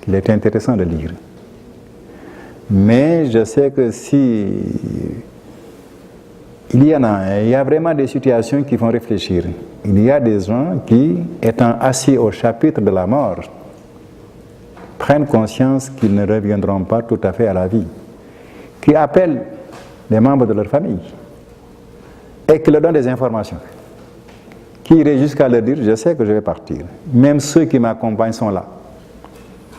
qu'il est intéressant de lire. Mais je sais que si il y a vraiment des situations qui font réfléchir. Il y a des gens qui, étant assis au chapitre de la mort, prennent conscience qu'ils ne reviendront pas tout à fait à la vie, qui appellent les membres de leur famille et qui leur donnent des informations, qui iraient jusqu'à leur dire « je sais que je vais partir, même ceux qui m'accompagnent sont là.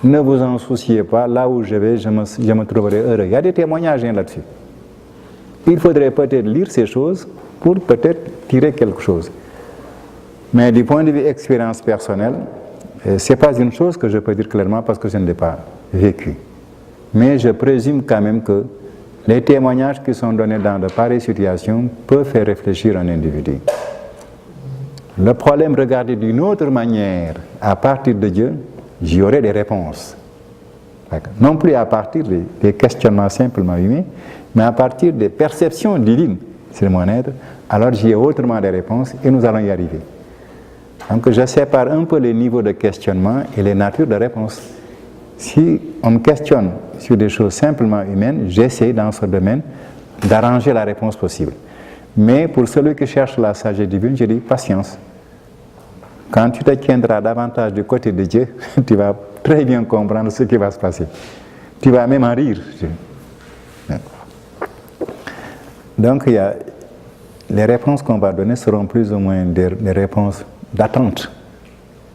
Ne vous en souciez pas, là où je vais, je me trouverai heureux. » Il y a des témoignages là-dessus. Il faudrait peut-être lire ces choses pour peut-être tirer quelque chose. Mais du point de vue expérience personnelle, ce n'est pas une chose que je peux dire clairement parce que je ne l'ai pas vécu. Mais je présume quand même que les témoignages qui sont donnés dans de pareilles situations peuvent faire réfléchir un individu. Le problème, regardé d'une autre manière, à partir de Dieu, j'y aurai des réponses. Non plus à partir des questionnements simplement humains, mais à partir des perceptions divines sur mon être, alors j'y ai autrement des réponses et nous allons y arriver. Donc je sépare un peu les niveaux de questionnement et les natures de réponses. Si on me questionne sur des choses simplement humaines, j'essaie dans ce domaine d'arranger la réponse possible. Mais pour celui qui cherche la sagesse divine, je dis patience. Quand tu te tiendras davantage du côté de Dieu, tu vas très bien comprendre ce qui va se passer. Tu vas même en rire. Donc les réponses qu'on va donner seront plus ou moins des réponses d'attente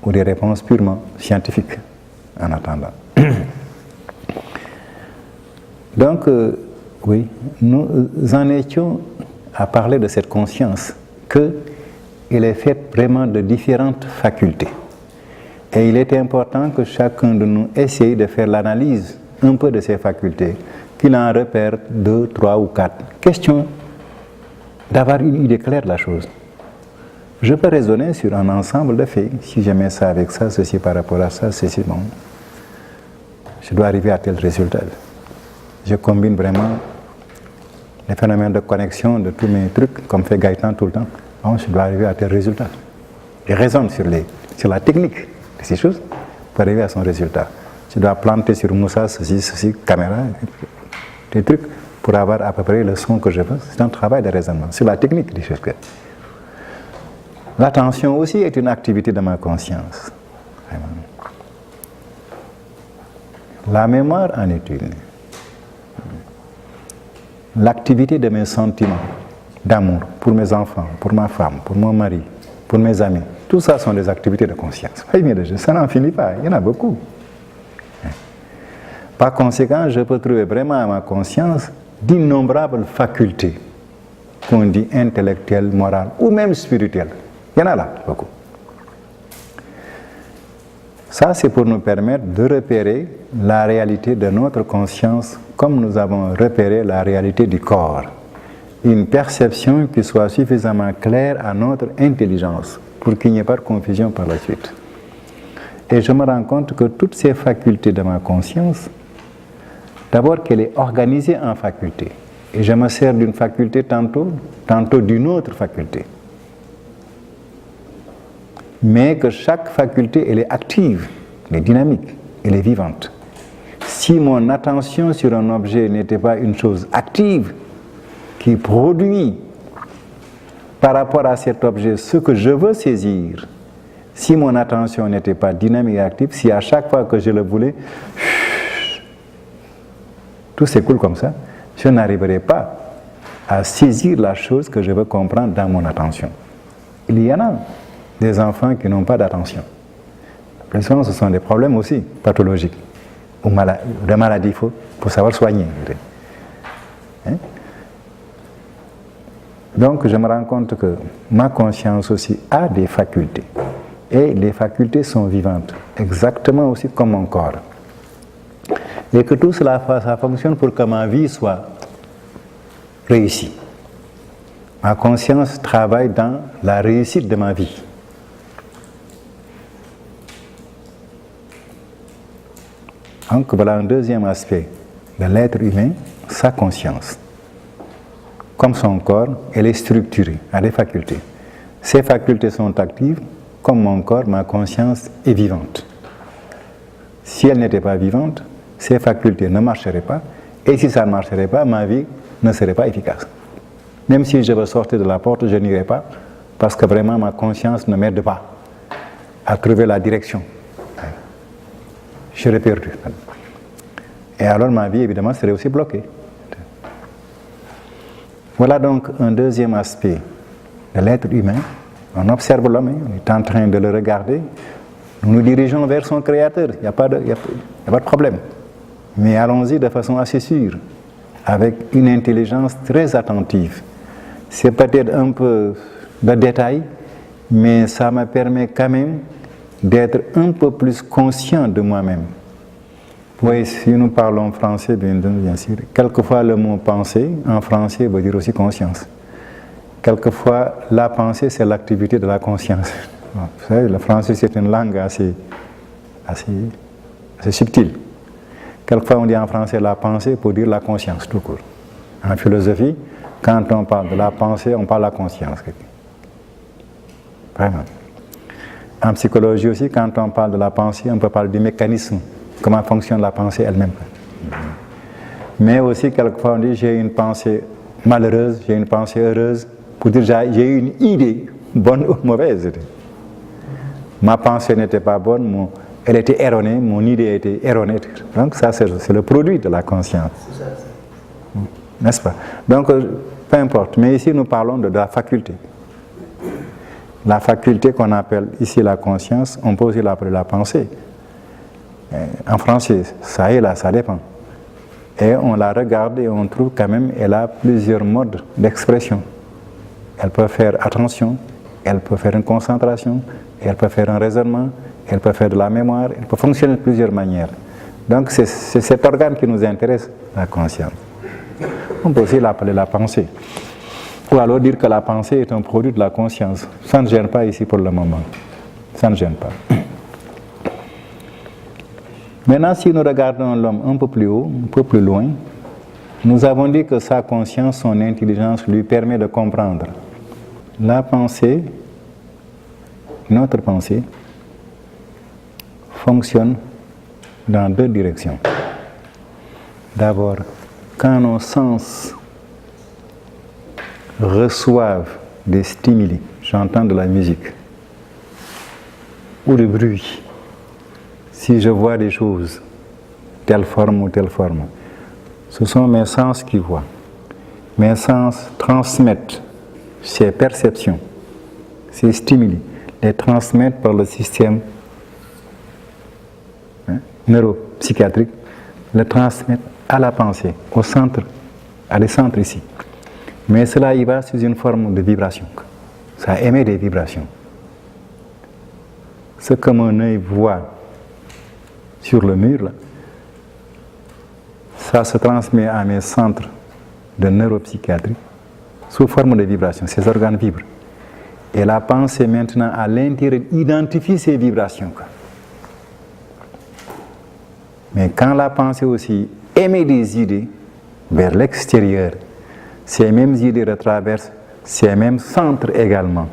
ou des réponses purement scientifiques en attendant. Donc, oui, nous en étions à parler de cette conscience qu'elle est faite vraiment de différentes facultés. Et il est important que chacun de nous essaye de faire l'analyse un peu de ces facultés, qu'il en repère 2, 3 ou 4. Question d'avoir une idée claire de la chose. Je peux raisonner sur un ensemble de faits. Si je mets ça avec ça, ceci par rapport à ça, ceci, bon. Je dois arriver à tel résultat. Je combine vraiment les phénomènes de connexion de tous mes trucs, comme fait Gaëtan tout le temps. Bon, je dois arriver à tel résultat. Je raisonne sur la technique de ces choses pour arriver à son résultat. Je dois planter sur Moussa, ceci, caméra, des trucs pour avoir à peu près le son que je veux. C'est un travail de raisonnement sur la technique des choses. L'attention aussi est une activité de ma conscience. Vraiment. La mémoire en est une. L'activité de mes sentiments d'amour pour mes enfants, pour ma femme, pour mon mari, pour mes amis, tout ça sont des activités de conscience. Ça n'en finit pas, il y en a beaucoup. Par conséquent, je peux trouver vraiment à ma conscience d'innombrables facultés, qu'on dit intellectuelles, morales ou même spirituelles. Il y en a là, beaucoup. Ça, c'est pour nous permettre de repérer la réalité de notre conscience comme nous avons repéré la réalité du corps. Une perception qui soit suffisamment claire à notre intelligence pour qu'il n'y ait pas de confusion par la suite. Et je me rends compte que toutes ces facultés de ma conscience, d'abord qu'elle est organisée en facultés. Et je me sers d'une faculté tantôt d'une autre faculté. Mais que chaque faculté, elle est active, elle est dynamique, elle est vivante. Si mon attention sur un objet n'était pas une chose active, qui produit par rapport à cet objet ce que je veux saisir, si mon attention n'était pas dynamique et active, si à chaque fois que je le voulais, tout s'écoule comme ça, je n'arriverai pas à saisir la chose que je veux comprendre dans mon attention. Il y en a des enfants qui n'ont pas d'attention. Plus souvent, ce sont des problèmes aussi pathologiques ou de maladies, pour savoir soigner. Hein? Donc, je me rends compte que ma conscience aussi a des facultés. Et les facultés sont vivantes, exactement aussi comme mon corps. Et que tout cela, ça fonctionne pour que ma vie soit réussie. Ma conscience travaille dans la réussite de ma vie. Donc voilà un deuxième aspect de l'être humain, sa conscience. Comme son corps, elle est structurée, a des facultés. Ces facultés sont actives, comme mon corps, ma conscience est vivante. Si elle n'était pas vivante, ces facultés ne marcheraient pas, et si ça ne marcherait pas, ma vie ne serait pas efficace. Même si je veux sortir de la porte, je n'irai pas, parce que vraiment ma conscience ne m'aide pas à trouver la direction. Je serais perdu. Et alors ma vie, évidemment, serait aussi bloquée. Voilà donc un deuxième aspect de l'être humain. On observe l'homme, on est en train de le regarder. Nous nous dirigeons vers son créateur, il n'y a pas de problème. Mais allons-y de façon assez sûre, avec une intelligence très attentive. C'est peut-être un peu de détail, mais ça me permet quand même d'être un peu plus conscient de moi-même. Oui, si nous parlons français, bien sûr, quelquefois le mot pensée en français veut dire aussi conscience. Quelquefois, la pensée, c'est l'activité de la conscience. Vous savez, le français, c'est une langue assez subtile. Quelquefois, on dit en français la pensée pour dire la conscience, tout court. En philosophie, quand on parle de la pensée, on parle de la conscience. Vraiment. En psychologie aussi, quand on parle de la pensée, on peut parler du mécanisme, comment fonctionne la pensée elle-même. Mais aussi, quelquefois, on dit j'ai une pensée malheureuse, j'ai une pensée heureuse, pour dire j'ai eu une idée, bonne ou mauvaise. Ma pensée n'était pas bonne, elle était erronée, mon idée était erronée. Donc ça, c'est le produit de la conscience. N'est-ce pas? Donc, peu importe. Mais ici, nous parlons de la faculté. La faculté qu'on appelle ici la conscience, on peut aussi l'appeler la pensée. En français, ça et là, ça dépend. Et on la regarde et on trouve quand même qu'elle a plusieurs modes d'expression. Elle peut faire attention, elle peut faire une concentration, elle peut faire un raisonnement, elle peut faire de la mémoire, elle peut fonctionner de plusieurs manières. Donc c'est cet organe qui nous intéresse, la conscience. On peut aussi l'appeler la pensée. Ou alors dire que la pensée est un produit de la conscience. Ça ne gêne pas ici pour le moment. Ça ne gêne pas. Maintenant, si nous regardons l'homme un peu plus haut, un peu plus loin, nous avons dit que sa conscience, son intelligence lui permet de comprendre. La pensée, notre pensée, fonctionne dans deux directions. D'abord, quand nos sens reçoivent des stimuli, j'entends de la musique ou du bruit, si je vois des choses, telle forme ou telle forme, ce sont mes sens qui voient. Mes sens transmettent ces perceptions, ces stimuli, les transmettent par le système neuropsychiatrique, les transmettent à la pensée, au centre, à des centres ici. Mais cela y va sous une forme de vibration. Ça émet des vibrations. Ce que mon œil voit sur le mur, là, ça se transmet à mes centres de neuropsychiatrie sous forme de vibrations. Ces organes vibrent. Et la pensée maintenant à l'intérieur identifie ces vibrations. Mais quand la pensée aussi émet des idées vers l'extérieur, ces mêmes idées retraversent ces mêmes centres également.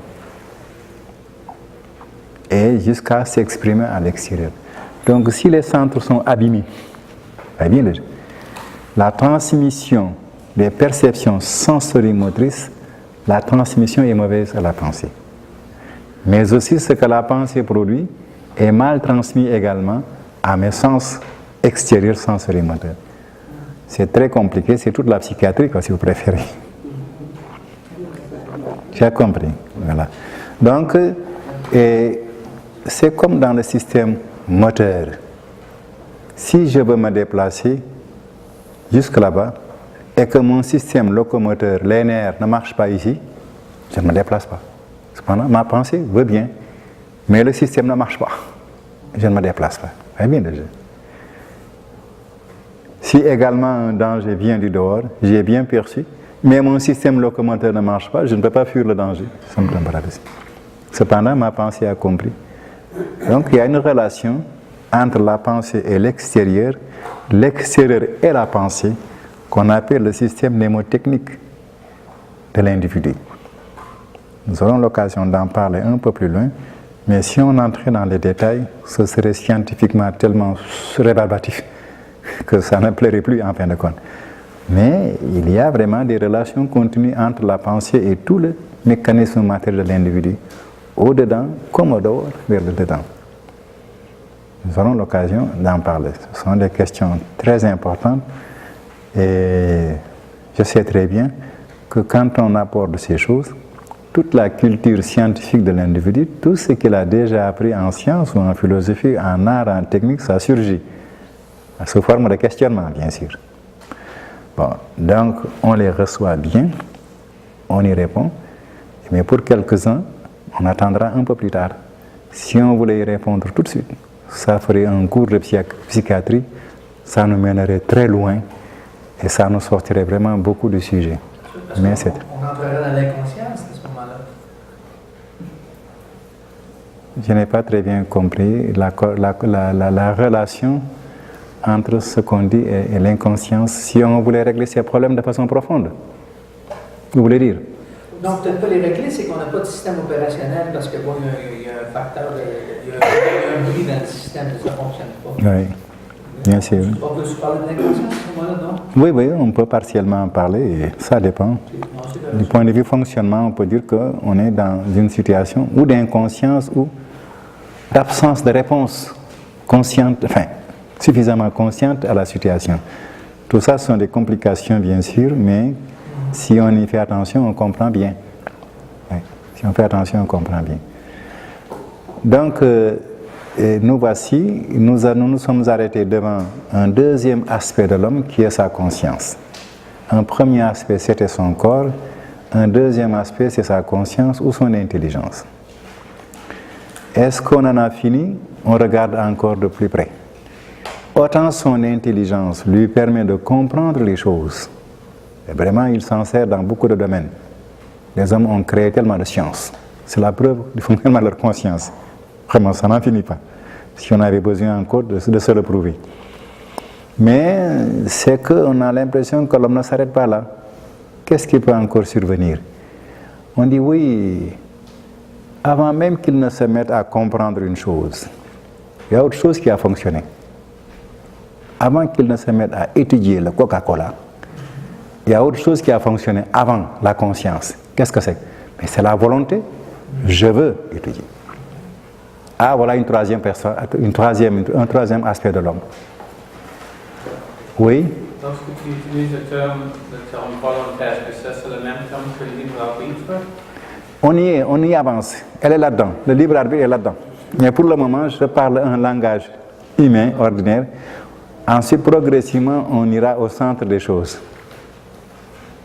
Et jusqu'à s'exprimer à l'extérieur. Donc si les centres sont abîmés, la transmission des perceptions sensorimotrices, la transmission est mauvaise à la pensée. Mais aussi ce que la pensée produit est mal transmis également à mes sens extérieurs sensorimoteurs. C'est très compliqué, c'est toute la psychiatrie, si vous préférez. J'ai compris. Voilà. Donc, c'est comme dans le système moteur. Si je veux me déplacer jusque là-bas et que mon système locomoteur, les nerfs, ne marche pas ici, je ne me déplace pas. Cependant, ma pensée veut bien, mais le système ne marche pas. Je ne me déplace pas. Vous voyez bien déjà. Si également un danger vient du dehors, j'ai bien perçu, mais mon système locomoteur ne marche pas, je ne peux pas fuir le danger. Ça me tombe là-dessus. Cependant, ma pensée a compris. Donc, il y a une relation entre la pensée et l'extérieur et la pensée, qu'on appelle le système mnémotechnique de l'individu. Nous aurons l'occasion d'en parler un peu plus loin, Mais si on entrait dans les détails, ce serait scientifiquement tellement rébarbatif que ça ne plairait plus en fin de compte. Mais il y a vraiment des relations continues entre la pensée et tout le mécanisme matériel de l'individu, au-dedans comme au dehors, vers le dedans. Nous aurons l'occasion d'en parler. Ce sont des questions très importantes et je sais très bien que quand on aborde ces choses, toute la culture scientifique de l'individu, tout ce qu'il a déjà appris en sciences ou en philosophie, en art, en technique, ça surgit. Sous forme de questionnement, bien sûr. Bon, donc, on les reçoit bien, on y répond, mais pour quelques-uns, on attendra un peu plus tard. Si on voulait y répondre tout de suite, ça ferait un cours de psychiatrie, ça nous mènerait très loin et ça nous sortirait vraiment beaucoup de sujets. Mais on entrerait dans l'inconscience à ce moment-là. Je n'ai pas très bien compris la relation entre ce qu'on dit et l'inconscience, si on voulait régler ces problèmes de façon profonde. Vous voulez dire? Non, peut-être pas les régler, c'est qu'on n'a pas de système opérationnel parce que bon, il y a un facteur, il y a un bris dans le système, ça ne fonctionne pas. Oui, bien sûr. On peut se parler de l'inconscience à ce moment-là, non? Oui, on peut partiellement en parler, et ça dépend. Du point de vue fonctionnement, on peut dire qu'on est dans une situation ou d'inconscience ou d'absence de réponse consciente, enfin, suffisamment consciente à la situation. Tout ça sont des complications, bien sûr, mais si on y fait attention, on comprend bien. Oui, si on fait attention, on comprend bien. Donc, nous voici, nous sommes arrêtés devant un deuxième aspect de l'homme qui est sa conscience. Un premier aspect, c'était son corps. Un deuxième aspect, c'est sa conscience ou son intelligence. Est-ce qu'on en a fini? On regarde encore de plus près. Autant son intelligence lui permet de comprendre les choses. Et vraiment, il s'en sert dans beaucoup de domaines. Les hommes ont créé tellement de sciences. C'est la preuve du fonctionnement de leur conscience. Vraiment, ça n'en finit pas. Si on avait besoin encore de se le prouver. Mais c'est qu'on a l'impression que l'homme ne s'arrête pas là. Qu'est-ce qui peut encore survenir? On dit oui, avant même qu'il ne se mette à comprendre une chose, il y a autre chose qui a fonctionné. Avant qu'il ne se mette à étudier le Coca-Cola, il y a autre chose qui a fonctionné avant la conscience. Qu'est-ce que c'est? Mais c'est la volonté. Je veux étudier. Ah, voilà une troisième personne, un troisième aspect de l'homme. Oui? Lorsque tu utilises le terme volontaire, est-ce que c'est le même terme que le libre arbitre? On y avance. Elle est là-dedans. Le libre arbitre est là-dedans. Mais pour le moment, je parle un langage humain, ordinaire. Ensuite, progressivement, on ira au centre des choses.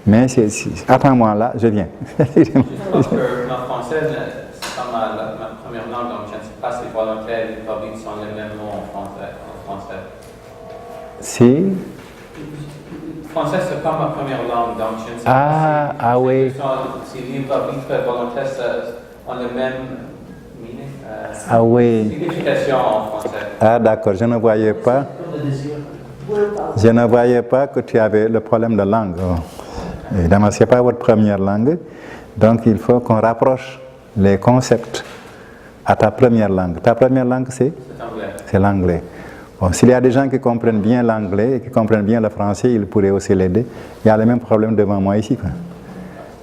Mais attends-moi là, je viens. Je pense que en français, c'est comme ma première langue, donc je ne sais pas si volontaire et libre arbitre sont les mêmes mots en français. Si? Français, c'est pas ma première langue, donc je ne sais pas oui. Si libre arbitre et volontaire ont le même signification en français. Ah d'accord, je ne voyais pas. Je ne voyais pas que tu avais le problème de langue. Évidemment, ce n'est pas votre première langue, donc il faut qu'on rapproche les concepts à ta première langue. Ta première langue, c'est anglais. C'est l'anglais. Bon, s'il y a des gens qui comprennent bien l'anglais et qui comprennent bien le français, ils pourraient aussi l'aider. Il y a le même problème devant moi ici, quoi.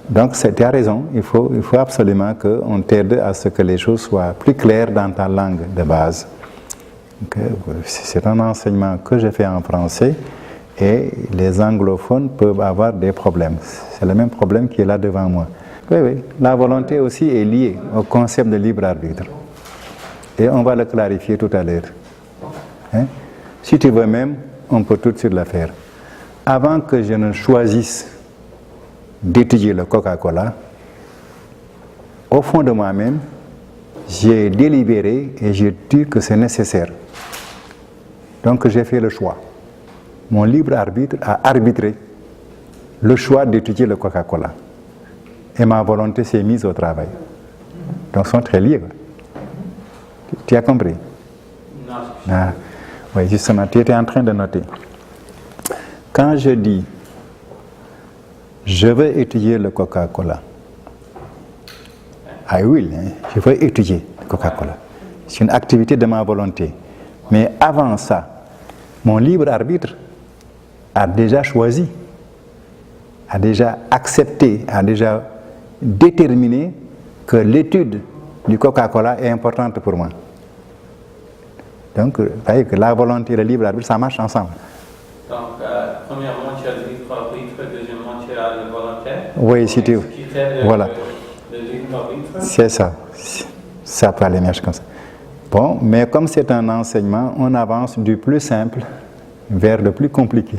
Donc, tu as raison, il faut absolument qu'on t'aide à ce que les choses soient plus claires dans ta langue de base. C'est un enseignement que je fais en français et les anglophones peuvent avoir des problèmes. C'est le même problème qui est là devant moi. Oui, la volonté aussi est liée au concept de libre arbitre. Et on va le clarifier tout à l'heure. Hein? Si tu veux même, on peut tout de suite le faire. Avant que je ne choisisse d'étudier le Coca-Cola, au fond de moi-même, j'ai délibéré et j'ai dit que c'est nécessaire. Donc j'ai fait le choix. Mon libre arbitre a arbitré le choix d'étudier le Coca-Cola. Et ma volonté s'est mise au travail. Donc ils sont très liés. Tu as compris? Non. Oui, justement, tu étais en train de noter. Quand je dis je veux étudier le Coca-Cola, I will, je veux étudier. Coca-Cola. C'est une activité de ma volonté. Mais avant ça, mon libre arbitre a déjà choisi, a déjà accepté, a déjà déterminé que l'étude du Coca-Cola est importante pour moi. Donc, vous voyez que la volonté et le libre arbitre, ça marche ensemble. Donc, premièrement, tu as le libre arbitre, deuxièmement, tu as le volontaire. Oui, si tu... Voilà. Le libre arbitre. C'est ça. Ça peut aller mieux comme ça. Bon, mais comme c'est un enseignement, on avance du plus simple vers le plus compliqué.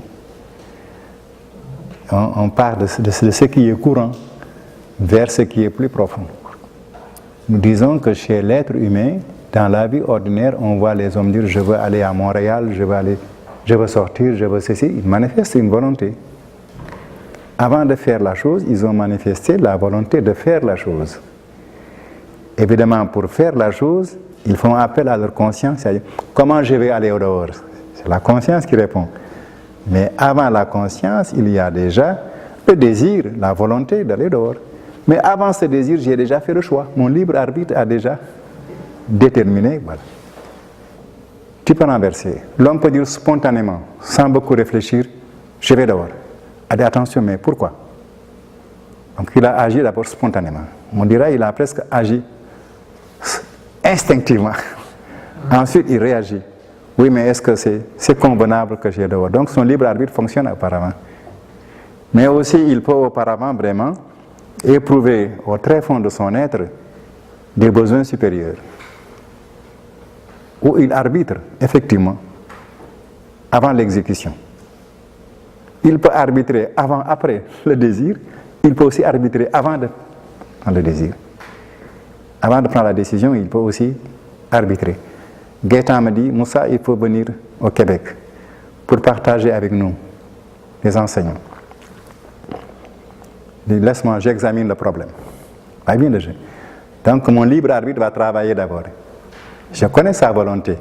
On part de ce qui est courant vers ce qui est plus profond. Nous disons que chez l'être humain, dans la vie ordinaire, on voit les hommes dire « je veux aller à Montréal, je veux sortir, je veux ceci ». Ils manifestent une volonté. Avant de faire la chose, ils ont manifesté la volonté de faire la chose. Évidemment, pour faire la chose, ils font appel à leur conscience, c'est-à-dire comment je vais aller au dehors. C'est la conscience qui répond. Mais avant la conscience, il y a déjà le désir, la volonté d'aller dehors. Mais avant ce désir, j'ai déjà fait le choix. Mon libre arbitre a déjà déterminé. Voilà. Tu peux renverser. L'homme peut dire spontanément, sans beaucoup réfléchir, je vais dehors. Allez, attention, mais pourquoi? Donc il a agi d'abord spontanément. On dirait qu'il a presque agi instinctivement. Ensuite, il réagit. Oui, mais est-ce que c'est convenable que j'ai dehors? Donc son libre arbitre fonctionne auparavant. Mais aussi, il peut auparavant vraiment éprouver au très fond de son être des besoins supérieurs. Où il arbitre, effectivement, avant l'exécution. Il peut arbitrer avant, après le désir. Il peut aussi arbitrer avant de prendre le désir. Avant de prendre la décision, il peut aussi arbitrer. Gaëtan me dit, Moussa, il faut venir au Québec pour partager avec nous les enseignants. Il dit, laisse-moi, j'examine le problème. Pas bien le jeu. Donc mon libre arbitre va travailler d'abord. Je connais sa volonté,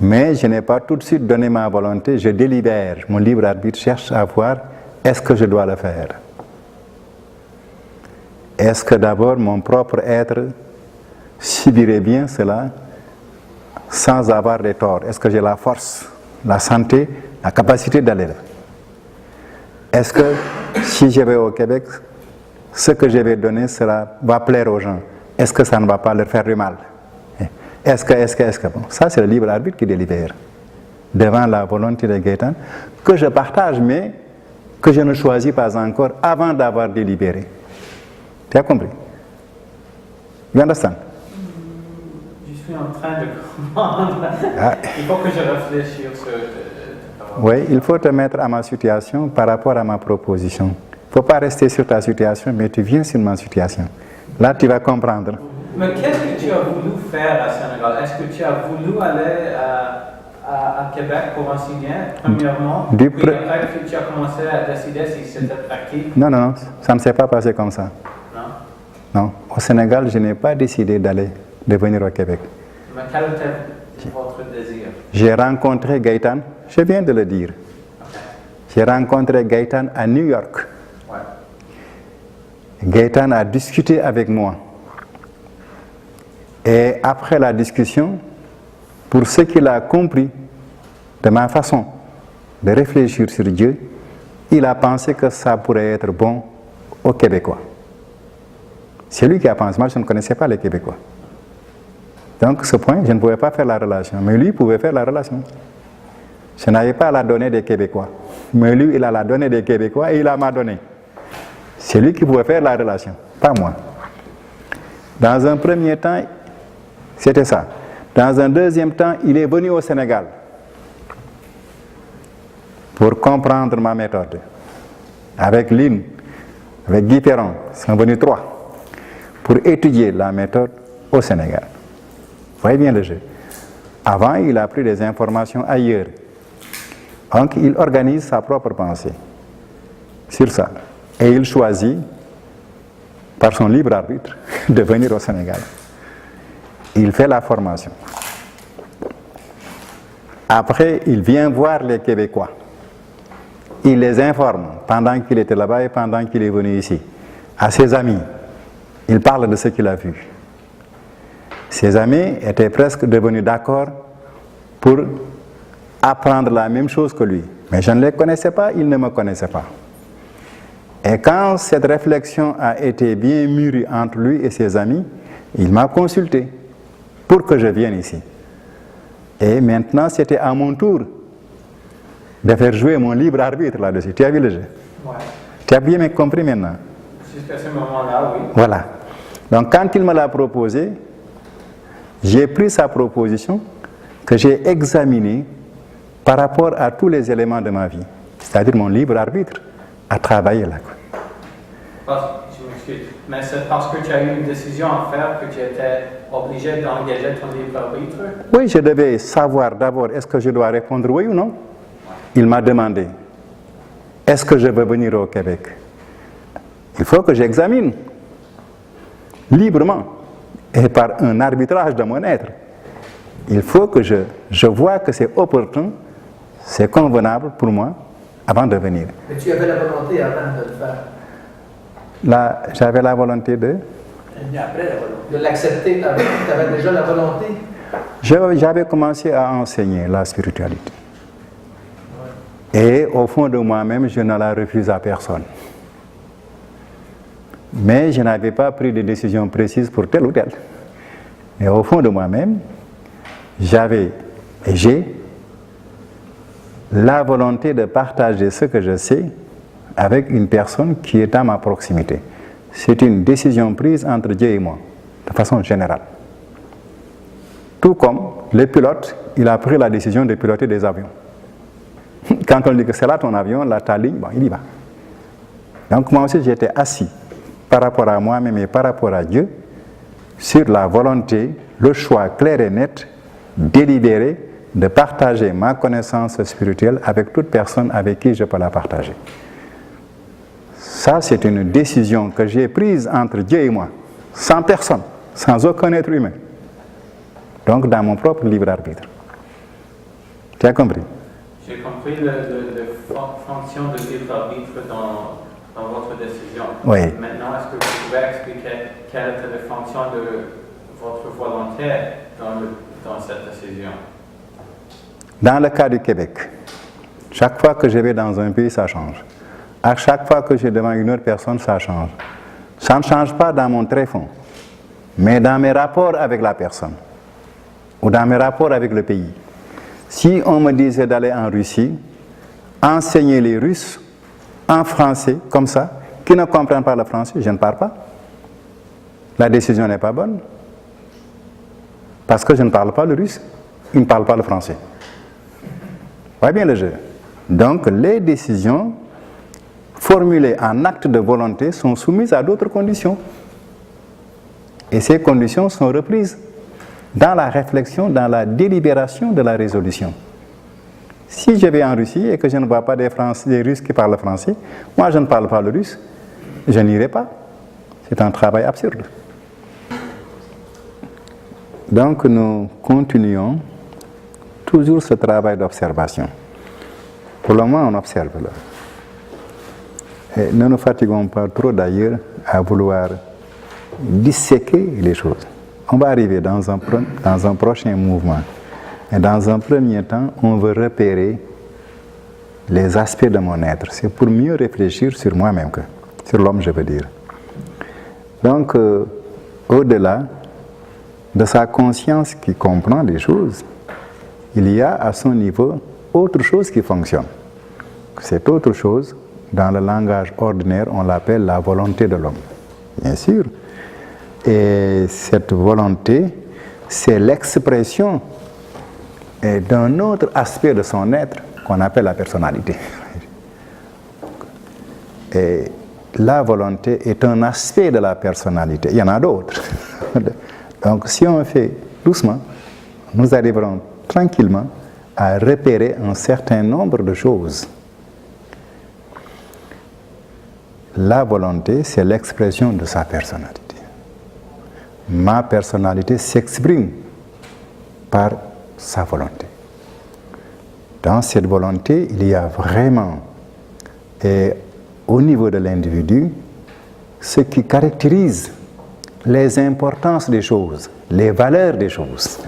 mais je n'ai pas tout de suite donné ma volonté, je délibère. Mon libre arbitre cherche à voir, est-ce que je dois le faire? Est-ce que d'abord mon propre être subirait bien cela sans avoir des torts? Est-ce que j'ai la force, la santé, la capacité d'aller là? Est-ce que si je vais au Québec, ce que je vais donner va plaire aux gens? Est-ce que ça ne va pas leur faire du mal? Est-ce que bon, ça c'est le libre arbitre qui délibère devant la volonté de Gaëtan, que je partage mais que je ne choisis pas encore avant d'avoir délibéré. Tu as compris? You understand? Je suis en train de comprendre. Il faut que je réfléchisse sur... Oui, il faut te mettre à ma situation par rapport à ma proposition. Il ne faut pas rester sur ta situation, mais tu viens sur ma situation. Là, tu vas comprendre. Mais qu'est-ce que tu as voulu faire à Sénégal? Est-ce que tu as voulu aller à Québec pour enseigner, premièrement, puis après tu as commencé à décider si c'était pratique? Non, ça ne s'est pas passé comme ça. Non, au Sénégal, je n'ai pas décidé de venir au Québec. Mais quel était votre désir? J'ai rencontré Gaëtan, je viens de le dire. Okay. J'ai rencontré Gaëtan à New York. Ouais. Gaëtan a discuté avec moi. Et après la discussion, pour ce qu'il a compris de ma façon de réfléchir sur Dieu, il a pensé que ça pourrait être bon aux Québécois. C'est lui qui a pensé, moi je ne connaissais pas les Québécois. Donc ce point, je ne pouvais pas faire la relation, mais lui pouvait faire la relation. Je n'avais pas la donnée des Québécois, mais lui il a la donnée des Québécois et il m'a donné. C'est lui qui pouvait faire la relation, pas moi. Dans un premier temps, c'était ça. Dans un deuxième temps, il est venu au Sénégal pour comprendre ma méthode. Avec Lynn, avec Guy Perron, ils sont venus 3 pour étudier la méthode au Sénégal. Vous voyez bien le jeu. Avant, il a pris des informations ailleurs. Donc, il organise sa propre pensée sur ça. Et il choisit, par son libre arbitre, de venir au Sénégal. Il fait la formation. Après, il vient voir les Québécois. Il les informe pendant qu'il était là-bas et pendant qu'il est venu ici. À ses amis, il parle de ce qu'il a vu. Ses amis étaient presque devenus d'accord pour apprendre la même chose que lui. Mais je ne les connaissais pas, ils ne me connaissaient pas. Et quand cette réflexion a été bien mûrie entre lui et ses amis, il m'a consulté pour que je vienne ici. Et maintenant, c'était à mon tour de faire jouer mon libre arbitre là-dessus. Tu as vu le jeu? Ouais. Tu as bien compris maintenant? Jusqu'à ce moment-là, oui. Voilà. Donc quand il me l'a proposé, j'ai pris sa proposition que j'ai examinée par rapport à tous les éléments de ma vie. C'est-à-dire mon libre arbitre à travailler là. Je m'excuse, mais c'est parce que tu as eu une décision à faire que tu étais obligé d'engager ton libre arbitre? Oui, je devais savoir d'abord est-ce que je dois répondre oui ou non. Il m'a demandé est-ce que je veux venir au Québec. Il faut que j'examine librement et par un arbitrage de mon être. Il faut que je vois que c'est opportun, c'est convenable pour moi avant de venir. Mais tu avais la volonté avant de le faire? Là, j'avais la volonté de... Après la volonté. De l'accepter, tu avais déjà la volonté? J'avais commencé à enseigner la spiritualité. Et au fond de moi-même, je ne la refuse à personne. Mais je n'avais pas pris de décision précise pour tel ou tel. Mais au fond de moi-même, j'avais et j'ai la volonté de partager ce que je sais avec une personne qui est à ma proximité. C'est une décision prise entre Dieu et moi, de façon générale. Tout comme le pilote, il a pris la décision de piloter des avions. Quand on dit que c'est là ton avion, là ta ligne, bon, il y va. Donc moi aussi j'étais assis par rapport à moi-même et par rapport à Dieu sur la volonté, le choix clair et net, délibéré, de partager ma connaissance spirituelle avec toute personne avec qui je peux la partager. Ça, c'est une décision que j'ai prise entre Dieu et moi, sans personne, sans aucun être humain. Donc, dans mon propre libre arbitre. Tu as compris? J'ai compris la fonction de libre arbitre dans votre décision. Oui. Maintenant, est-ce que vous pouvez expliquer quelle était la fonction de votre volonté dans cette décision? Dans le cas du Québec, chaque fois que je vais dans un pays, ça change. À chaque fois que je vais devant une autre personne, ça change. Ça ne change pas dans mon tréfonds, mais dans mes rapports avec la personne ou dans mes rapports avec le pays. Si on me disait d'aller en Russie, enseigner les Russes en français, comme ça, qui ne comprennent pas le français, je ne pars pas. La décision n'est pas bonne. Parce que je ne parle pas le russe, ils ne parlent pas le français. Voyez bien le jeu. Donc, les décisions formulées en acte de volonté sont soumises à d'autres conditions. Et ces conditions sont reprises dans la réflexion, dans la délibération de la résolution. Si je vais en Russie et que je ne vois pas des Russes qui parlent français, moi je ne parle pas le russe, je n'irai pas. C'est un travail absurde. Donc nous continuons toujours ce travail d'observation. Pour le moment, on observe là. Et ne nous fatiguons pas trop d'ailleurs à vouloir disséquer les choses. On va arriver dans un prochain mouvement. Et dans un premier temps, on veut repérer les aspects de mon être. C'est pour mieux réfléchir sur moi-même, sur l'homme, je veux dire. Donc, au-delà de sa conscience qui comprend les choses, il y a à son niveau autre chose qui fonctionne. Cette autre chose, dans le langage ordinaire, on l'appelle la volonté de l'homme. Bien sûr. Et cette volonté, c'est l'expression d'un autre aspect de son être qu'on appelle la personnalité. Et la volonté est un aspect de la personnalité. Il y en a d'autres. Donc si on fait doucement, nous arriverons tranquillement à repérer un certain nombre de choses. La volonté, c'est l'expression de sa personnalité. Ma personnalité s'exprime par sa volonté. Dans cette volonté, il y a vraiment, au niveau de l'individu, ce qui caractérise les importances des choses. les valeurs des choses.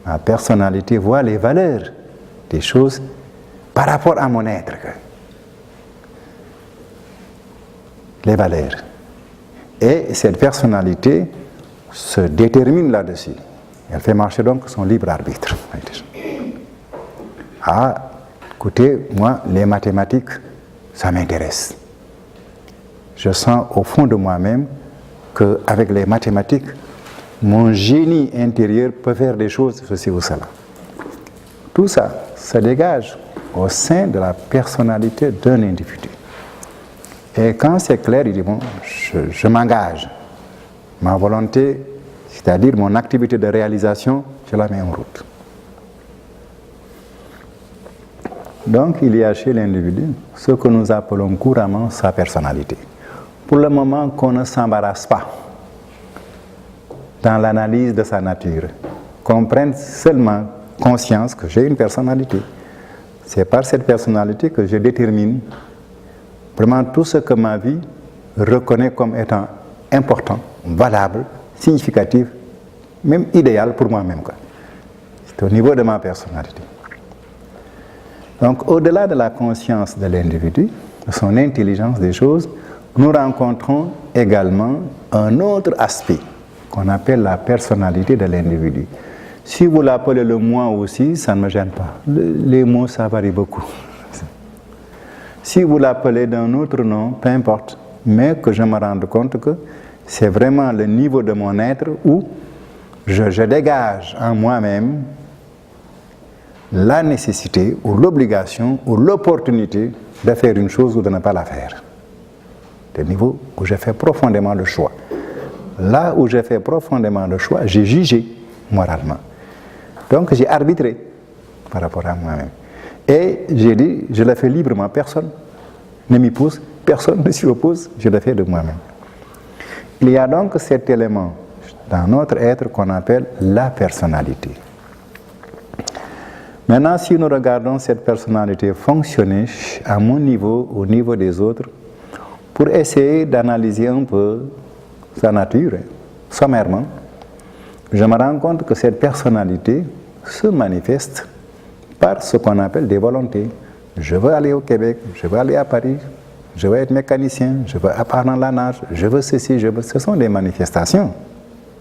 Ma personnalité voit les valeurs des choses par rapport à mon être. Les valeurs. Et cette personnalité se détermine là-dessus. Elle fait marcher donc son libre arbitre. Ah, écoutez, moi, les mathématiques, ça m'intéresse. Je sens au fond de moi-même qu'avec les mathématiques, mon génie intérieur peut faire des choses, ceci ou cela. Tout ça se dégage au sein de la personnalité d'un individu. Et quand c'est clair, il dit, bon, je m'engage. Ma volonté, c'est-à-dire mon activité de réalisation, je la mets en route. Donc, il y a chez l'individu ce que nous appelons couramment sa personnalité. Pour le moment, qu'on ne s'embarrasse pas dans l'analyse de sa nature, qu'on prenne seulement conscience que j'ai une personnalité. C'est par cette personnalité que je détermine vraiment tout ce que ma vie reconnaît comme étant important, valable, significatif, même idéal pour moi-même. C'est au niveau de ma personnalité. Donc, au-delà de la conscience de l'individu, de son intelligence des choses, nous rencontrons également un autre aspect qu'on appelle la personnalité de l'individu. Si vous l'appelez le moi aussi, ça ne me gêne pas. Les mots, ça varie beaucoup. Si vous l'appelez d'un autre nom, peu importe, mais que je me rende compte que c'est vraiment le niveau de mon être où je dégage en moi-même la nécessité ou l'obligation ou l'opportunité de faire une chose ou de ne pas la faire. Le niveau où je fais profondément le choix. Là où je fais profondément le choix, j'ai jugé moralement. Donc j'ai arbitré par rapport à moi-même. Et j'ai dit, je le fais librement, personne ne m'y pousse, personne ne s'y oppose, je le fais de moi-même. Il y a donc cet élément dans notre être qu'on appelle la personnalité. Maintenant, si nous regardons cette personnalité fonctionner à mon niveau, au niveau des autres, pour essayer d'analyser un peu sa nature, sommairement, je me rends compte que cette personnalité se manifeste par ce qu'on appelle des volontés. Je veux aller au Québec, je veux aller à Paris, je veux être mécanicien, je veux apprendre la nage, je veux ceci, je veux... Ce sont des manifestations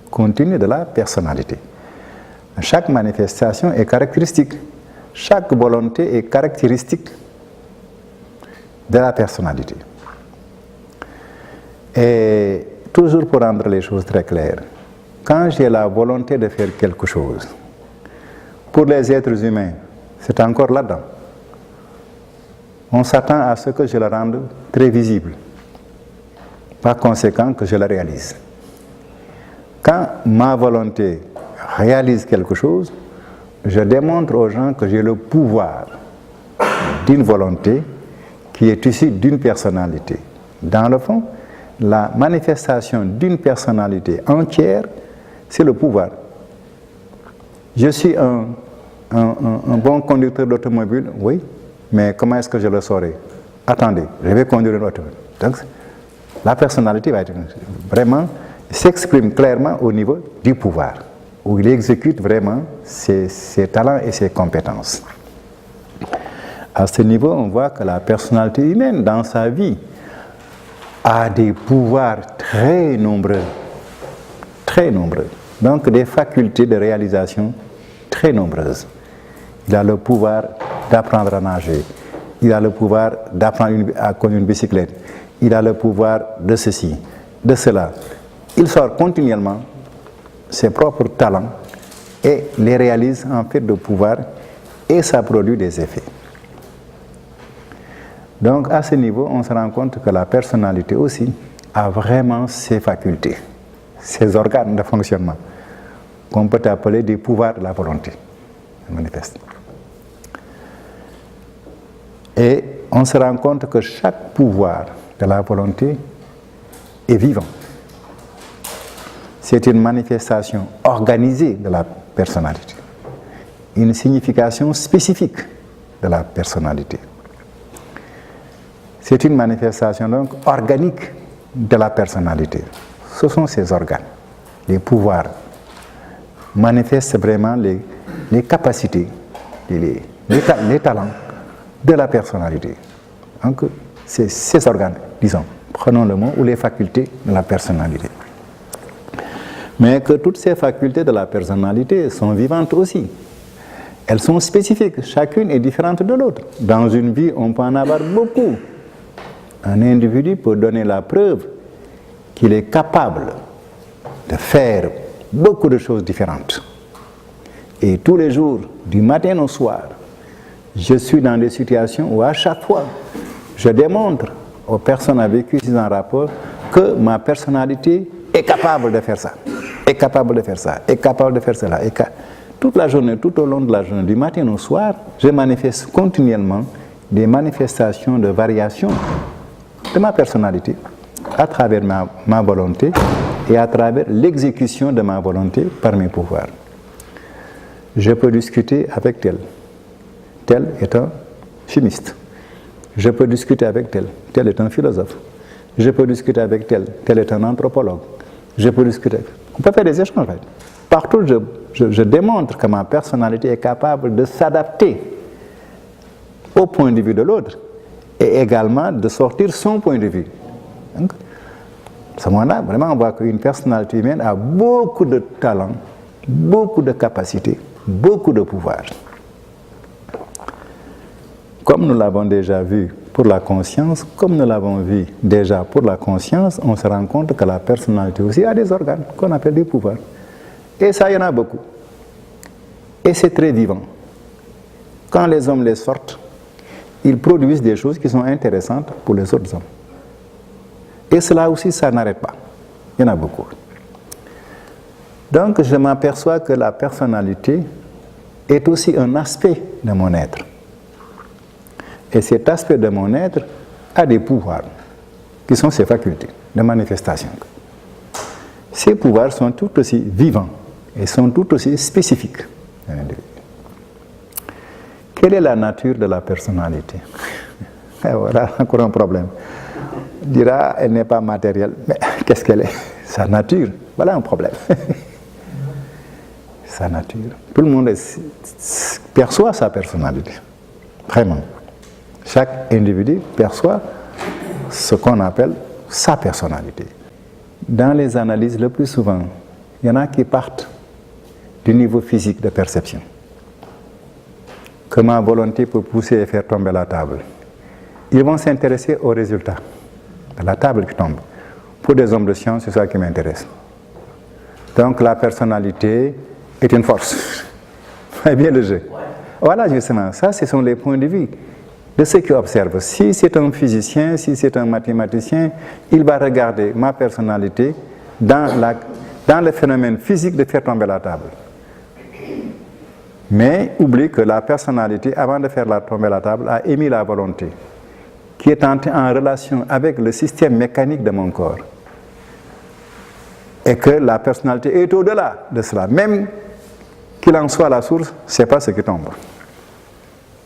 continues de la personnalité. Chaque manifestation est caractéristique. Chaque volonté est caractéristique de la personnalité. Et toujours pour rendre les choses très claires, quand j'ai la volonté de faire quelque chose, pour les êtres humains, c'est encore là-dedans. On s'attend à ce que je le rende très visible, par conséquent que je le réalise. Quand ma volonté réalise quelque chose, je démontre aux gens que j'ai le pouvoir d'une volonté qui est issue d'une personnalité. Dans le fond, la manifestation d'une personnalité entière, c'est le pouvoir. Je suis un bon conducteur d'automobile, oui, mais comment est-ce que je le saurai? Attendez, je vais conduire une automobile. Donc, la personnalité va être vraiment s'exprime clairement au niveau du pouvoir, où il exécute vraiment ses talents et ses compétences. À ce niveau, on voit que la personnalité humaine, dans sa vie, a des pouvoirs très nombreux. Donc des facultés de réalisation très nombreuses. Il a le pouvoir d'apprendre à nager, il a le pouvoir d'apprendre à conduire une bicyclette, il a le pouvoir de ceci, de cela. Il sort continuellement ses propres talents et les réalise en fait de pouvoir et ça produit des effets. Donc à ce niveau, on se rend compte que la personnalité aussi a vraiment ses facultés, ses organes de fonctionnement, qu'on peut appeler des pouvoirs de la volonté, manifeste. Et on se rend compte que chaque pouvoir de la volonté est vivant. C'est une manifestation organisée de la personnalité, une signification spécifique de la personnalité. C'est une manifestation donc organique de la personnalité. Ce sont ces organes, les pouvoirs, manifestent vraiment les capacités, les talents de la personnalité. Donc, c'est ces organes, disons, prenons le mot, ou les facultés de la personnalité. Mais que toutes ces facultés de la personnalité sont vivantes aussi. Elles sont spécifiques, chacune est différente de l'autre. Dans une vie, on peut en avoir beaucoup. Un individu peut donner la preuve qu'il est capable de faire beaucoup de choses différentes. Et tous les jours, du matin au soir, je suis dans des situations où à chaque fois, je démontre aux personnes avec qui je suis en rapport que ma personnalité est capable de faire ça, est capable de faire ça, est capable de faire cela. Toute la journée, tout au long de la journée, du matin au soir, je manifeste continuellement des manifestations de variation de ma personnalité à travers ma volonté et à travers l'exécution de ma volonté par mes pouvoirs. Je peux discuter avec tel. Tel est un chimiste. Je peux discuter avec tel. Tel est un philosophe. Je peux discuter avec tel. Tel est un anthropologue. Je peux discuter. On peut faire des échanges. Partout, je démontre que ma personnalité est capable de s'adapter au point de vue de l'autre et également de sortir son point de vue. Donc, à ce moment-là, vraiment, on voit qu'une personnalité humaine a beaucoup de talent, beaucoup de capacités, beaucoup de pouvoir. Comme nous l'avons déjà vu pour la conscience, comme nous l'avons vu déjà pour la conscience, on se rend compte que la personnalité aussi a des organes qu'on appelle des pouvoirs. Et ça, il y en a beaucoup. Et c'est très vivant. Quand les hommes les sortent, ils produisent des choses qui sont intéressantes pour les autres hommes. Et cela aussi, ça n'arrête pas. Il y en a beaucoup. Donc, je m'aperçois que la personnalité est aussi un aspect de mon être. Et cet aspect de mon être a des pouvoirs, qui sont ses facultés de manifestation. Ces pouvoirs sont tout aussi vivants et sont tout aussi spécifiques. Quelle est la nature de la personnalité? Et voilà encore un problème. On dira, elle n'est pas matérielle. Mais qu'est-ce qu'elle est? Sa nature. Voilà un problème. Sa nature. Tout le monde perçoit sa personnalité. Vraiment. Chaque individu perçoit ce qu'on appelle sa personnalité. Dans les analyses, le plus souvent, il y en a qui partent du niveau physique de perception. Que ma volonté peut pousser et faire tomber la table. Ils vont s'intéresser aux résultats de la table qui tombe. Pour des hommes de science, c'est ça qui m'intéresse. Donc la personnalité est une force. C'est bien le jeu. Voilà justement, ça ce sont les points de vue de ceux qui observent. Si c'est un physicien, si c'est un mathématicien, il va regarder ma personnalité dans le phénomène physique de faire tomber la table. Mais oublie que la personnalité, avant de faire tomber la table, a émis la volonté, qui est en relation avec le système mécanique de mon corps. Et que la personnalité est au-delà de cela. Même qu'il en soit la source, ce n'est pas ce qui tombe.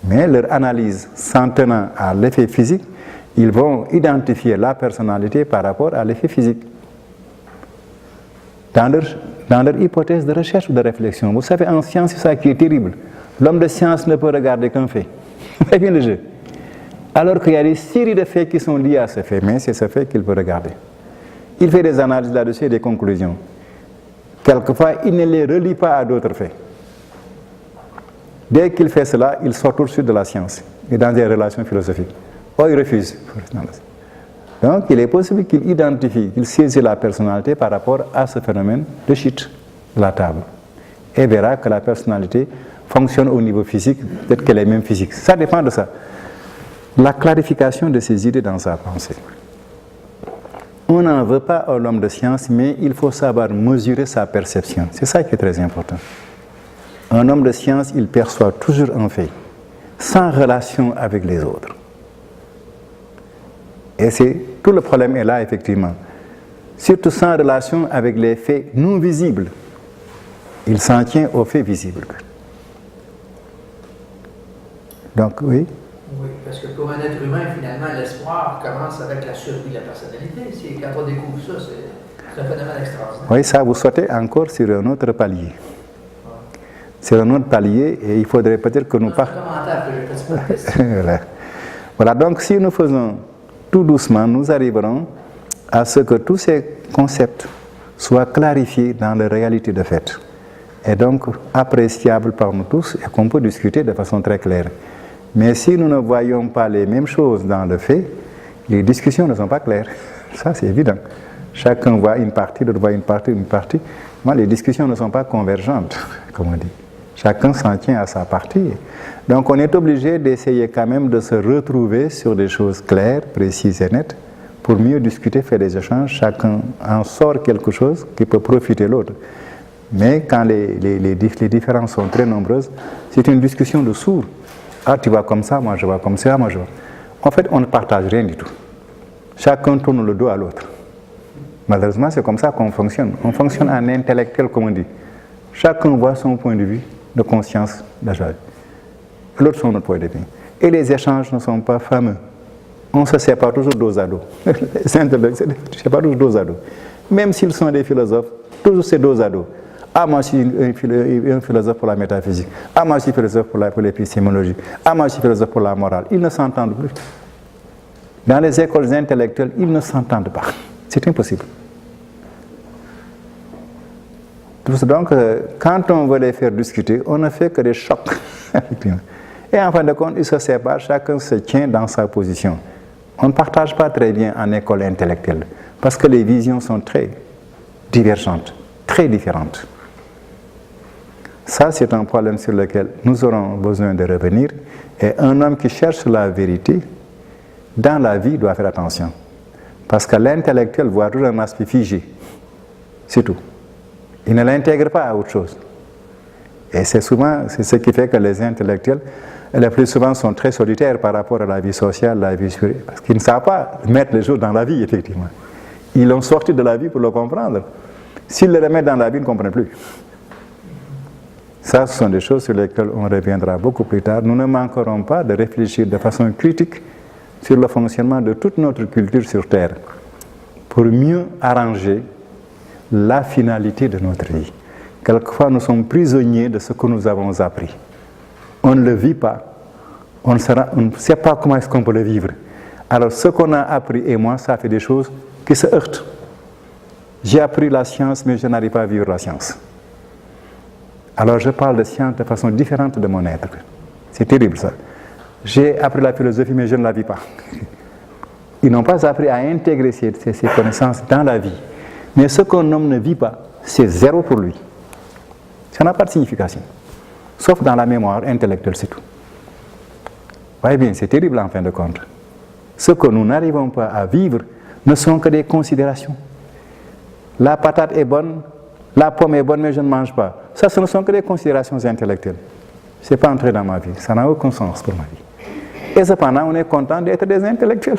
Mais leur analyse s'en tenant à l'effet physique, ils vont identifier la personnalité par rapport à l'effet physique. Dans leur hypothèse de recherche ou de réflexion. Vous savez, en science, c'est ça qui est terrible. L'homme de science ne peut regarder qu'un fait. C'est bien le jeu. Alors qu'il y a des séries de faits qui sont liés à ce fait, mais c'est ce fait qu'il peut regarder. Il fait des analyses là-dessus et des conclusions. Quelquefois, il ne les relie pas à d'autres faits. Dès qu'il fait cela, il sort tout de suite de la science et dans des relations philosophiques. Oh, il refuse. Donc, il est possible qu'il identifie, qu'il saisit la personnalité par rapport à ce phénomène de chute de la table. Et verra que la personnalité fonctionne au niveau physique, peut-être qu'elle est même physique. Ça dépend de ça. La clarification de ses idées dans sa pensée. On n'en veut pas à l'homme de science, mais il faut savoir mesurer sa perception. C'est ça qui est très important. Un homme de science, il perçoit toujours un fait, sans relation avec les autres. Et tout le problème est là, effectivement. Surtout sans relation avec les faits non visibles. Il s'en tient aux faits visibles. Donc, oui. Oui, parce que pour un être humain, finalement, l'espoir commence avec la survie de la personnalité. Quand on découvre ça, c'est... C'est un phénomène extraordinaire. Oui, ça, vous sautez encore sur un autre palier. Sur un autre palier, et il faudrait peut-être que nous parlions. Voilà, donc si nous faisons tout doucement, nous arriverons à ce que tous ces concepts soient clarifiés dans la réalité de fait, et donc appréciables par nous tous, et qu'on peut discuter de façon très claire. Mais si nous ne voyons pas les mêmes choses dans le fait, les discussions ne sont pas claires. Ça, c'est évident. Chacun voit une partie, l'autre voit une partie. Moi, les discussions ne sont pas convergentes, comme on dit. Chacun s'en tient à sa partie. Donc, on est obligé d'essayer quand même de se retrouver sur des choses claires, précises et nettes, pour mieux discuter, faire des échanges. Chacun en sort quelque chose qui peut profiter l'autre. Mais quand les différences sont très nombreuses, c'est une discussion de sourds. Ah, tu vois comme ça, moi je vois comme ça, moi je vois. En fait, on ne partage rien du tout. Chacun tourne le dos à l'autre. Malheureusement, c'est comme ça qu'on fonctionne. On fonctionne en intellectuel, comme on dit. Chacun voit son point de vue, de conscience, d'achat. L'autre son autre point de vue. Et les échanges ne sont pas fameux. On se sépare toujours dos à dos. Les intellectuels se séparent toujours dos à dos. Même s'ils sont des philosophes, toujours c'est dos à dos. Ah, moi je suis un philosophe pour la métaphysique. Ah, moi je suis philosophe pour l'épistémologie. Ah, moi je suis philosophe pour la morale. Ils ne s'entendent plus. Dans les écoles intellectuelles, ils ne s'entendent pas. C'est impossible. Donc, quand on veut les faire discuter, on ne fait que des chocs. Et en fin de compte, ils se séparent, chacun se tient dans sa position. On ne partage pas très bien en école intellectuelle, parce que les visions sont très divergentes, très différentes. Ça, c'est un problème sur lequel nous aurons besoin de revenir. Et un homme qui cherche la vérité, dans la vie, doit faire attention. Parce que l'intellectuel voit toujours un aspect figé. C'est tout. Il ne l'intègre pas à autre chose. Et c'est ce qui fait que les intellectuels, le plus souvent, sont très solitaires par rapport à la vie sociale, la vie spirituelle. Parce qu'ils ne savent pas mettre les choses dans la vie, effectivement. Ils l'ont sorti de la vie pour le comprendre. S'ils le remettent dans la vie, ils ne comprennent plus. Ça, ce sont des choses sur lesquelles on reviendra beaucoup plus tard. Nous ne manquerons pas de réfléchir de façon critique sur le fonctionnement de toute notre culture sur Terre pour mieux arranger la finalité de notre vie. Quelquefois, nous sommes prisonniers de ce que nous avons appris. On ne le vit pas. On ne sait pas comment est-ce qu'on peut le vivre. Alors, ce qu'on a appris, et moi, ça fait des choses qui se heurtent. J'ai appris la science, mais je n'arrive pas à vivre la science. Alors, je parle de science de façon différente de mon être. C'est terrible, ça. J'ai appris la philosophie, mais je ne la vis pas. Ils n'ont pas appris à intégrer ces connaissances dans la vie. Mais ce qu'un homme ne vit pas, c'est zéro pour lui. Ça n'a pas de signification. Sauf dans la mémoire intellectuelle, c'est tout. Voyez bien, c'est terrible en fin de compte. Ce que nous n'arrivons pas à vivre ne sont que des considérations. La patate est bonne, la pomme est bonne, mais je ne mange pas. Ça, ce ne sont que des considérations intellectuelles. Ce n'est pas entré dans ma vie. Ça n'a aucun sens pour ma vie. Et cependant, on est content d'être des intellectuels.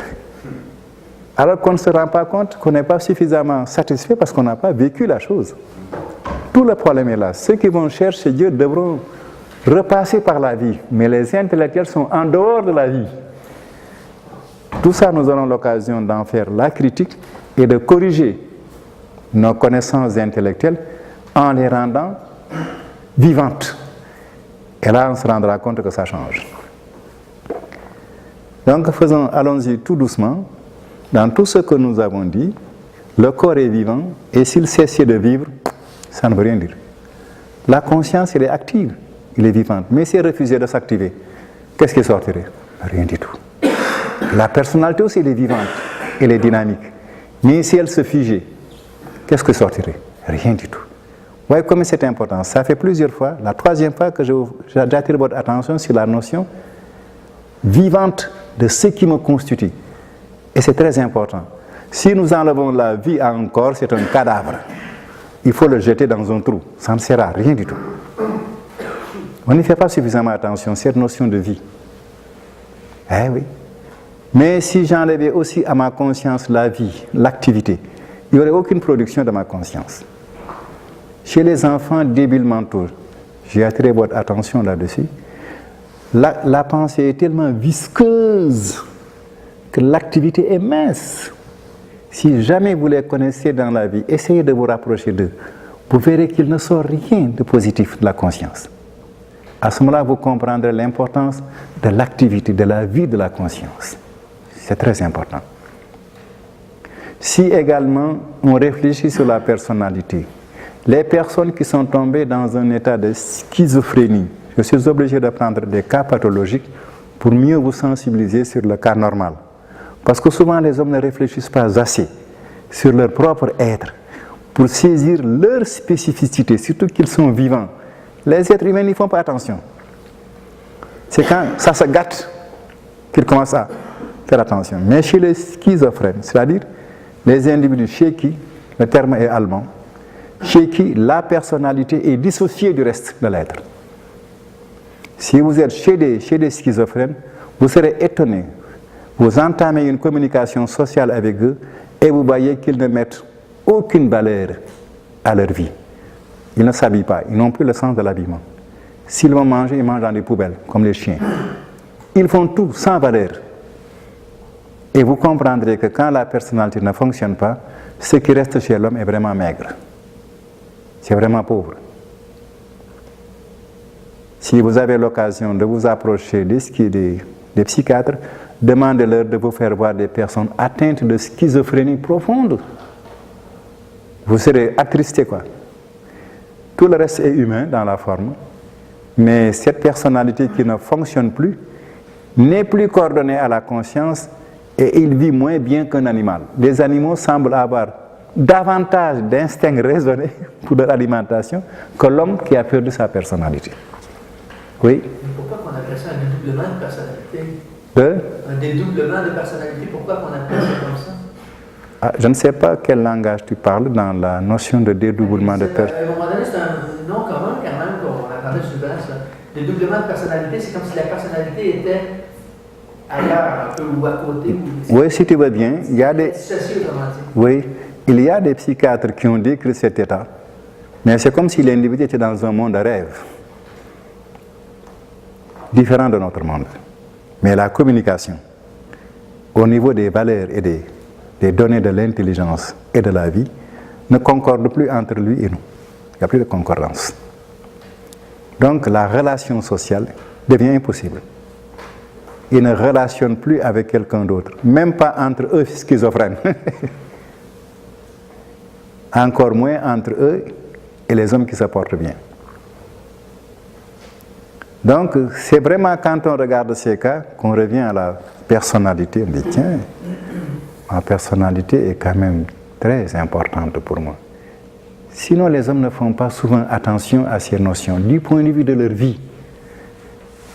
Alors qu'on ne se rend pas compte qu'on n'est pas suffisamment satisfait parce qu'on n'a pas vécu la chose. Tout le problème est là. Ceux qui vont chercher Dieu devront repasser par la vie. Mais les intellectuels sont en dehors de la vie. Tout ça, nous aurons l'occasion d'en faire la critique et de corriger nos connaissances intellectuelles en les rendant vivantes. Et là, on se rendra compte que ça change. Donc, allons-y tout doucement. Dans tout ce que nous avons dit, le corps est vivant, et s'il cessait de vivre, ça ne veut rien dire. La conscience, elle est active, elle est vivante. Mais si elle refusait de s'activer, qu'est-ce qui sortirait? Rien du tout. La personnalité aussi, elle est vivante, elle est dynamique. Mais si elle se figeait, qu'est-ce qui sortirait? Rien du tout. Vous voyez comme c'est important. Ça fait plusieurs fois, la troisième fois que j'attire votre attention sur la notion vivante de ce qui me constitue. Et c'est très important. Si nous enlevons la vie à un corps, c'est un cadavre. Il faut le jeter dans un trou. Ça ne sert à rien du tout. On n'y fait pas suffisamment attention à cette notion de vie. Eh oui. Mais si j'enlevais aussi à ma conscience la vie, l'activité, il n'y aurait aucune production de ma conscience. Chez les enfants débiles mentaux, j'ai attiré votre attention là-dessus, la pensée est tellement visqueuse que l'activité est mince. Si jamais vous les connaissez dans la vie, essayez de vous rapprocher d'eux. Vous verrez qu'il ne sort rien de positif de la conscience. À ce moment-là, vous comprendrez l'importance de l'activité, de la vie de la conscience. C'est très important. Si également on réfléchit sur la personnalité, les personnes qui sont tombées dans un état de schizophrénie, je suis obligé de prendre des cas pathologiques pour mieux vous sensibiliser sur le cas normal. Parce que souvent les hommes ne réfléchissent pas assez sur leur propre être pour saisir leur spécificité, surtout qu'ils sont vivants. Les êtres humains n'y font pas attention. C'est quand ça se gâte qu'ils commencent à faire attention. Mais chez les schizophrènes, c'est-à-dire les individus chez qui, le terme est allemand, chez qui la personnalité est dissociée du reste de l'être. Si vous êtes chez des schizophrènes, vous serez étonné. Vous entamez une communication sociale avec eux et vous voyez qu'ils ne mettent aucune valeur à leur vie. Ils ne s'habillent pas, ils n'ont plus le sens de l'habillement. S'ils vont manger, ils mangent dans des poubelles, comme les chiens. Ils font tout sans valeur. Et vous comprendrez que quand la personnalité ne fonctionne pas, ce qui reste chez l'homme est vraiment maigre. C'est vraiment pauvre. Si vous avez l'occasion de vous approcher des psychiatres, demandez-leur de vous faire voir des personnes atteintes de schizophrénie profonde. Vous serez attristé, quoi. Tout le reste est humain dans la forme, mais cette personnalité qui ne fonctionne plus n'est plus coordonnée à la conscience et il vit moins bien qu'un animal. Les animaux semblent avoir davantage d'instincts raisonnés pour leur alimentation que l'homme qui a perdu sa personnalité. Oui. Pourquoi on appelle ça un dédoublement de personnalité? Un dédoublement de personnalité, pourquoi on appelle ça comme ça? Ah, je ne sais pas quel langage tu parles dans la notion de dédoublement de personnalité. À un moment donné, c'est un nom commun quand même qu'on entendait souvent. Ça. Dédoublement de personnalité, c'est comme si la personnalité était ailleurs, un peu, ou à côté. Oui, si tu veux bien, il y a des... Oui, il y a des psychiatres qui ont décrit cet état, mais c'est comme si l'individu était dans un monde de rêve, différent de notre monde. Mais la communication, au niveau des valeurs et des données de l'intelligence et de la vie, ne concorde plus entre lui et nous. Il n'y a plus de concordance. Donc la relation sociale devient impossible. Ils ne relationnent plus avec quelqu'un d'autre, même pas entre eux schizophrènes. Encore moins entre eux et les hommes qui se portent bien. Donc, c'est vraiment quand on regarde ces cas qu'on revient à la personnalité. On dit, tiens, ma personnalité est quand même très importante pour moi. Sinon, les hommes ne font pas souvent attention à ces notions du point de vue de leur vie.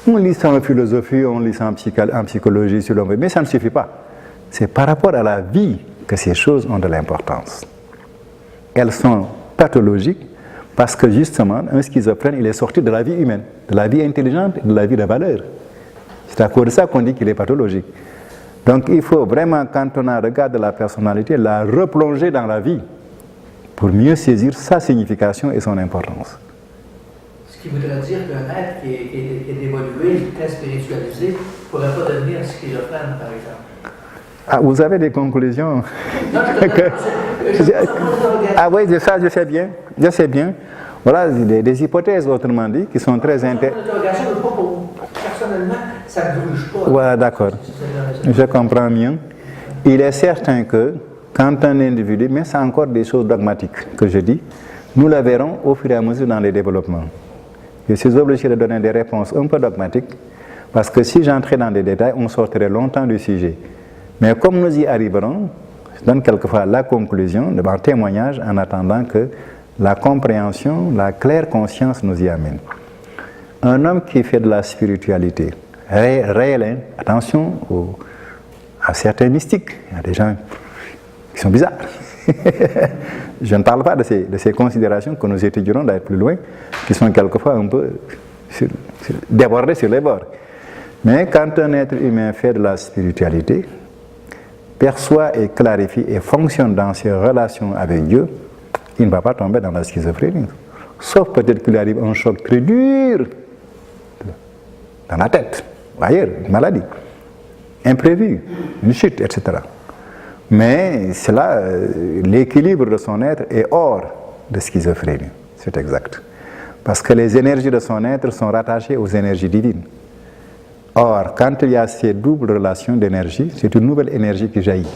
On lit ça en philosophie, on lit ça en psychologie sur l'homme, mais ça ne suffit pas. C'est par rapport à la vie que ces choses ont de l'importance. Elles sont pathologiques parce que justement, un schizophrène, il est sorti de la vie humaine, de la vie intelligente et de la vie de valeur. C'est à cause de ça qu'on dit qu'il est pathologique. Donc il faut vraiment, quand on a regard de la personnalité, la replonger dans la vie pour mieux saisir sa signification et son importance. Ce qui voudrait dire qu'un être qui est évolué, très spiritualisé, ne pourrait pas devenir schizophrène, par exemple. Ah, vous avez des conclusions? Non, ah oui, ça je sais bien. Je sais bien. Voilà des hypothèses, autrement dit, qui sont très intéressantes. Personnellement, ça ne bouge pas. Voilà, d'accord. Je comprends mieux. Il est certain que quand un individu, mais c'est encore des choses dogmatiques que je dis, nous la verrons au fur et à mesure dans les développements. Je suis obligé de donner des réponses un peu dogmatiques, parce que si j'entrais dans des détails, on sortirait longtemps du sujet. Mais comme nous y arriverons, je donne quelquefois la conclusion de mon témoignage en attendant que la compréhension, la claire conscience nous y amène. Un homme qui fait de la spiritualité réelle, attention à certains mystiques, il y a des gens qui sont bizarres. Je ne parle pas de ces considérations que nous étudierons d'aller plus loin, qui sont quelquefois un peu débordées sur les bords. Mais quand un être humain fait de la spiritualité, perçoit et clarifie et fonctionne dans ses relations avec Dieu, il ne va pas tomber dans la schizophrénie. Sauf peut-être qu'il arrive un choc très dur dans la tête, ou ailleurs, une maladie, imprévue, une chute, etc. Mais cela, l'équilibre de son être est hors de schizophrénie, c'est exact. Parce que les énergies de son être sont rattachées aux énergies divines. Or, quand il y a ces doubles relations d'énergie, c'est une nouvelle énergie qui jaillit.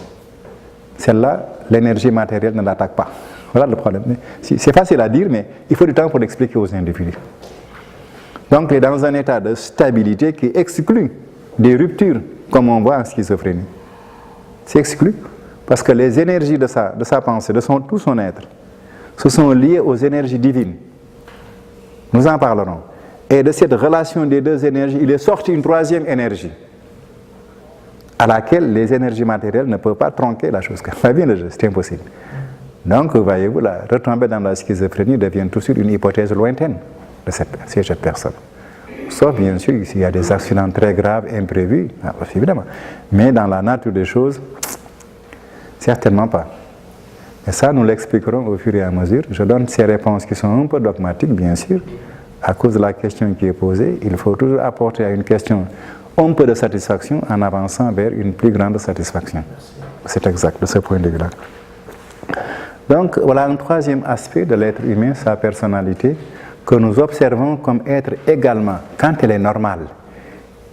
Celle-là, l'énergie matérielle ne l'attaque pas. Voilà le problème. C'est facile à dire, mais il faut du temps pour l'expliquer aux individus. Donc, il est dans un état de stabilité qui exclut des ruptures, comme on voit en schizophrénie. C'est exclu, parce que les énergies de sa pensée, de tout son être, se sont liées aux énergies divines. Nous en parlerons. Et de cette relation des deux énergies, il est sorti une troisième énergie, à laquelle les énergies matérielles ne peuvent pas tronquer la chose. Ça vient le jeu, c'est impossible. Donc, voyez-vous, la retombée dans la schizophrénie devient tout de suite une hypothèse lointaine de cette personne. Sauf, bien sûr, s'il y a des accidents très graves, imprévus, évidemment. Mais dans la nature des choses, certainement pas. Et ça, nous l'expliquerons au fur et à mesure. Je donne ces réponses qui sont un peu dogmatiques, bien sûr, à cause de la question qui est posée. Il faut toujours apporter à une question un peu de satisfaction en avançant vers une plus grande satisfaction. C'est exact, de ce point de vue-là. Donc, voilà un troisième aspect de l'être humain, sa personnalité, que nous observons comme être également, quand elle est normale,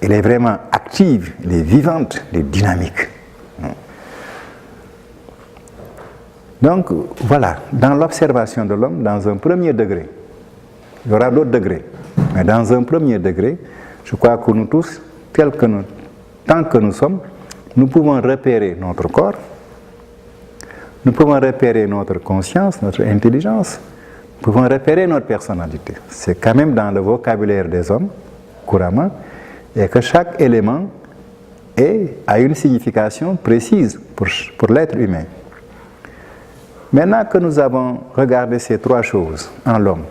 elle est vraiment active, elle est vivante, elle est dynamique. Donc, voilà, dans l'observation de l'homme, dans un premier degré, il y aura d'autres degrés, mais dans un premier degré, je crois que nous tous, tant que nous sommes, nous pouvons repérer notre corps, nous pouvons repérer notre conscience, notre intelligence, nous pouvons repérer notre personnalité. C'est quand même dans le vocabulaire des hommes, couramment, et que chaque élément a une signification précise pour l'être humain. Maintenant que nous avons regardé ces trois choses en l'homme,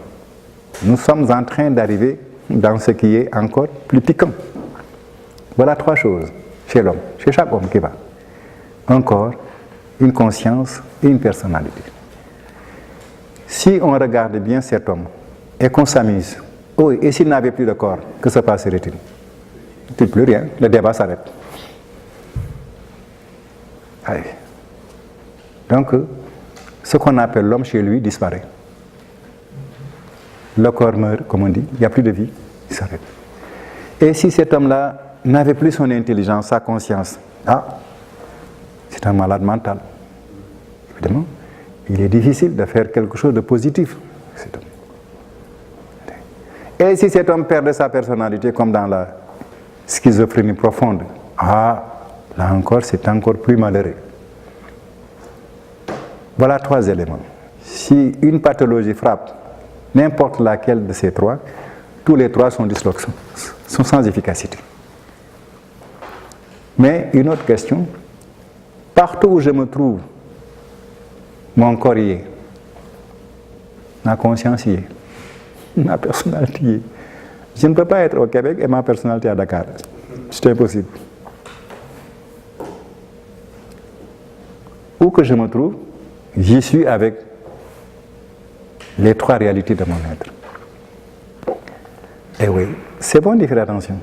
nous sommes en train d'arriver dans ce qui est encore plus piquant. Voilà trois choses chez l'homme, chez chaque homme qui va. Un corps, une conscience et une personnalité. Si on regarde bien cet homme et qu'on s'amuse, oh, et s'il n'avait plus de corps, que se passerait-il? Plus rien, le débat s'arrête. Allez. Donc, ce qu'on appelle l'homme chez lui disparaît. Le corps meurt, comme on dit, il n'y a plus de vie, il s'arrête. Et si cet homme-là n'avait plus son intelligence, sa conscience, c'est un malade mental. Évidemment, il est difficile de faire quelque chose de positif. Cet homme. Et si cet homme perdait sa personnalité, comme dans la schizophrénie profonde, là encore, c'est encore plus malheureux. Voilà trois éléments. Si une pathologie frappe n'importe laquelle de ces trois, tous les trois sont disloqués, sont sans efficacité. Mais une autre question, partout où je me trouve, mon corps y est, ma conscience y est, ma personnalité y est. Je ne peux pas être au Québec et ma personnalité à Dakar. C'est impossible. Où que je me trouve, j'y suis avec les trois réalités de mon être. Et oui, c'est bon d'y faire attention.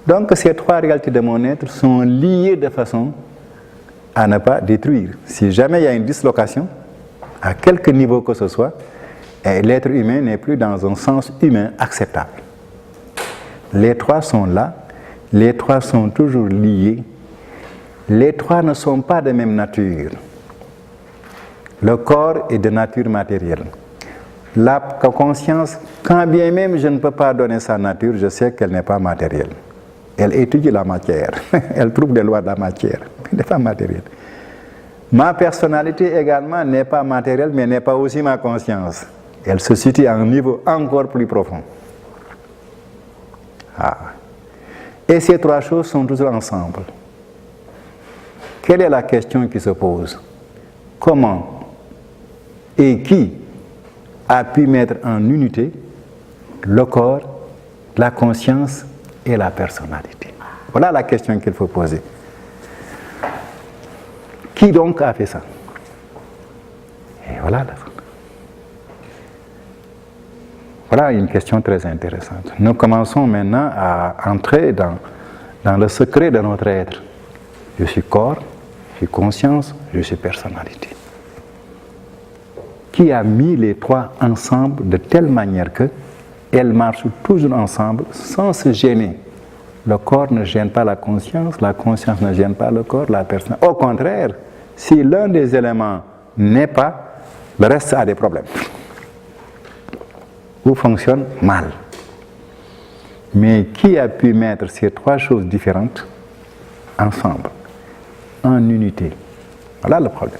Donc ces trois réalités de mon être sont liées de façon à ne pas détruire. Si jamais il y a une dislocation, à quelque niveau que ce soit, l'être humain n'est plus dans un sens humain acceptable. Les trois sont là, les trois sont toujours liés, les trois ne sont pas de même nature. Le corps est de nature matérielle. La conscience, quand bien même je ne peux pas donner sa nature, je sais qu'elle n'est pas matérielle. Elle étudie la matière, elle trouve des lois de la matière, elle n'est pas matérielle. Ma personnalité également n'est pas matérielle, mais n'est pas aussi ma conscience. Elle se situe à un niveau encore plus profond. Et ces trois choses sont toujours ensemble. Quelle est la question qui se pose? Comment et qui a pu mettre en unité le corps, la conscience et la personnalité? Voilà la question qu'il faut poser. Qui donc a fait ça? Et voilà une question très intéressante. Nous commençons maintenant à entrer dans le secret de notre être. Je suis corps, Je suis conscience, je suis personnalité. Qui a mis les trois ensemble de telle manière qu'elles marchent toujours ensemble sans se gêner. Le corps ne gêne pas la conscience ne gêne pas le corps, la personne. Au contraire, si l'un des éléments n'est pas, le reste a des problèmes. Ou fonctionne mal. Mais qui a pu mettre ces trois choses différentes ensemble, en unité? Voilà le problème.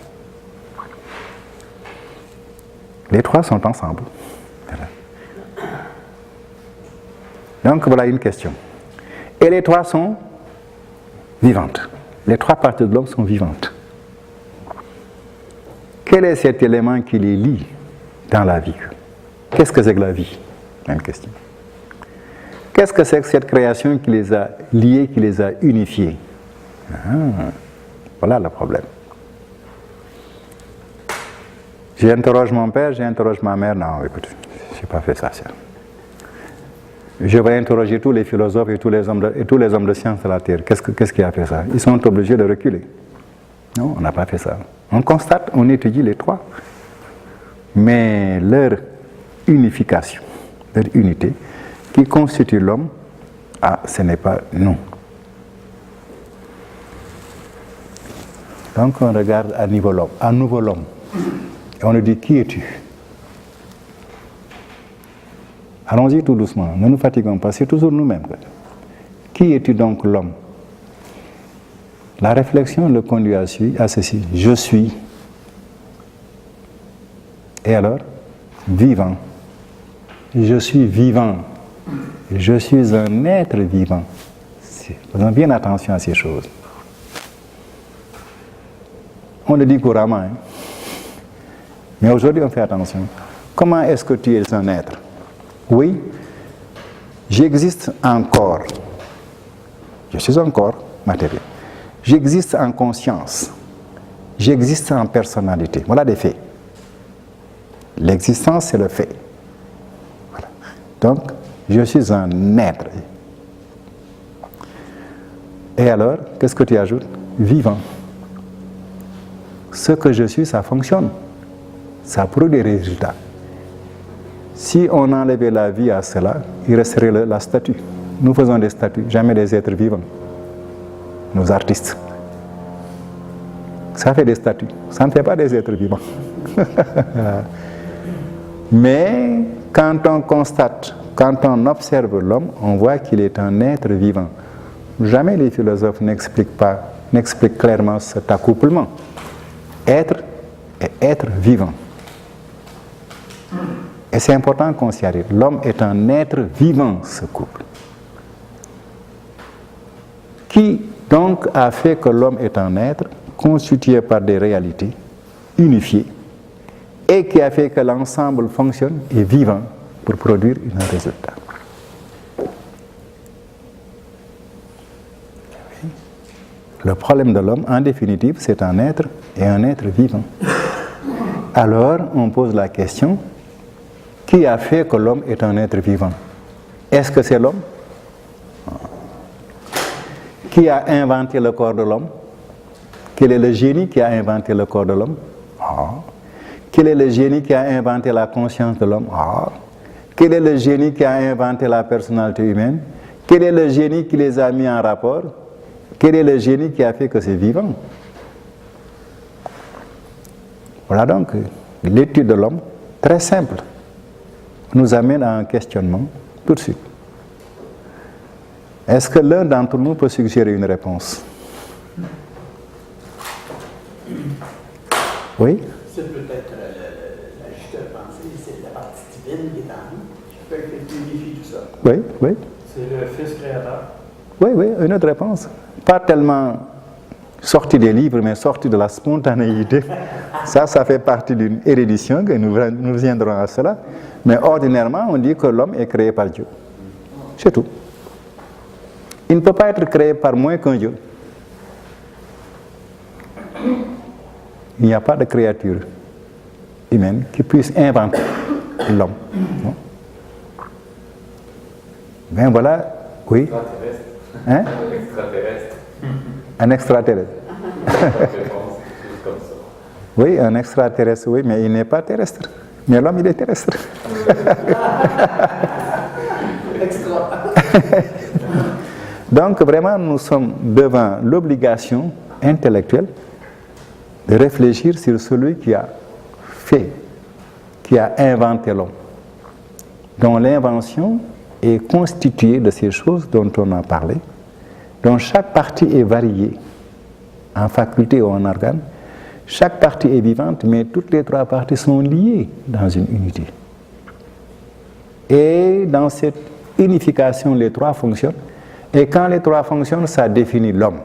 Les trois sont ensemble. Voilà. Donc voilà une question. Et les trois sont vivantes. Les trois parties de l'homme sont vivantes. Quel est cet élément qui les lie dans la vie? Qu'est-ce que c'est que la vie? Même question. Qu'est-ce que c'est que cette création qui les a liés, qui les a unifiés? Voilà le problème. J'interroge mon père, j'interroge ma mère. Non, écoute, je n'ai pas fait ça. Je vais interroger tous les philosophes et tous les hommes de science de la Terre. Qu'est-ce qui a fait ça? Ils sont obligés de reculer. Non, on n'a pas fait ça. On constate, on étudie les trois. Mais leur unification, leur unité, qui constitue l'homme, ce n'est pas nous. Donc on regarde à nouveau l'homme. Et on nous dit, qui es-tu? Allons-y tout doucement, ne nous fatiguons pas, c'est toujours nous-mêmes. Qui es-tu donc l'homme? La réflexion le conduit à ceci, je suis. Et alors? Vivant. Je suis vivant. Je suis un être vivant. Faisons bien attention à ces choses. On le dit couramment, hein? Mais aujourd'hui on fait attention. Comment est-ce que tu es un être? Oui, j'existe en corps. Je suis un corps matériel. J'existe en conscience. J'existe en personnalité. Voilà des faits. L'existence, c'est le fait. Voilà. Donc, je suis un être. Et alors, qu'est-ce que tu ajoutes? Vivant. Ce que je suis, ça fonctionne. Ça produit des résultats. Si on enlevait la vie à cela, il resterait la statue. Nous faisons des statues, jamais des êtres vivants. Nos artistes. Ça fait des statues, ça ne fait pas des êtres vivants. Mais quand on constate, quand on observe l'homme, on voit qu'il est un être vivant. Jamais les philosophes n'expliquent clairement cet accouplement. Être et être vivant. Et c'est important qu'on s'y arrive. L'homme est un être vivant, ce couple. Qui donc a fait que l'homme est un être constitué par des réalités unifiées et qui a fait que l'ensemble fonctionne et vivant pour produire un résultat. Le problème de l'homme, en définitive, c'est un être et un être vivant. Alors, on pose la question, qui a fait que l'homme est un être vivant? Est-ce que c'est l'homme? Qui a inventé le corps de l'homme? Quel est le génie qui a inventé le corps de l'homme? Quel est le génie qui a inventé la conscience de l'homme? Quel est le génie qui a inventé la personnalité humaine? Quel est le génie qui les a mis en rapport? Quel est le génie qui a fait que c'est vivant? Voilà donc l'étude de l'homme, très simple, nous amène à un questionnement tout de suite. Est-ce que l'un d'entre nous peut suggérer une réponse? Oui? C'est peut-être la juste pensée, c'est la partie divine qui est en nous, qui peut unifier tout ça. Oui, oui. C'est le Fils créateur. Oui, oui, une autre réponse. Pas tellement sorti des livres, mais sorti de la spontanéité. Ça fait partie d'une érudition, que nous viendrons à cela. Mais ordinairement, on dit que l'homme est créé par Dieu. C'est tout. Il ne peut pas être créé par moins qu'un Dieu. Il n'y a pas de créature humaine qui puisse inventer l'homme. Ben voilà, oui. Extraterrestre. Hein? Extraterrestre. Un extraterrestre. Oui, un extraterrestre, oui, mais il n'est pas terrestre. Mais l'homme, il est terrestre. Extra. Donc, vraiment, nous sommes devant l'obligation intellectuelle de réfléchir sur celui qui a fait, qui a inventé l'homme, dont l'invention est constituée de ces choses dont on a parlé, dont chaque partie est variée en faculté ou en organe. Chaque partie est vivante, mais toutes les trois parties sont liées dans une unité. Et dans cette unification, les trois fonctionnent. Et quand les trois fonctionnent, ça définit l'homme.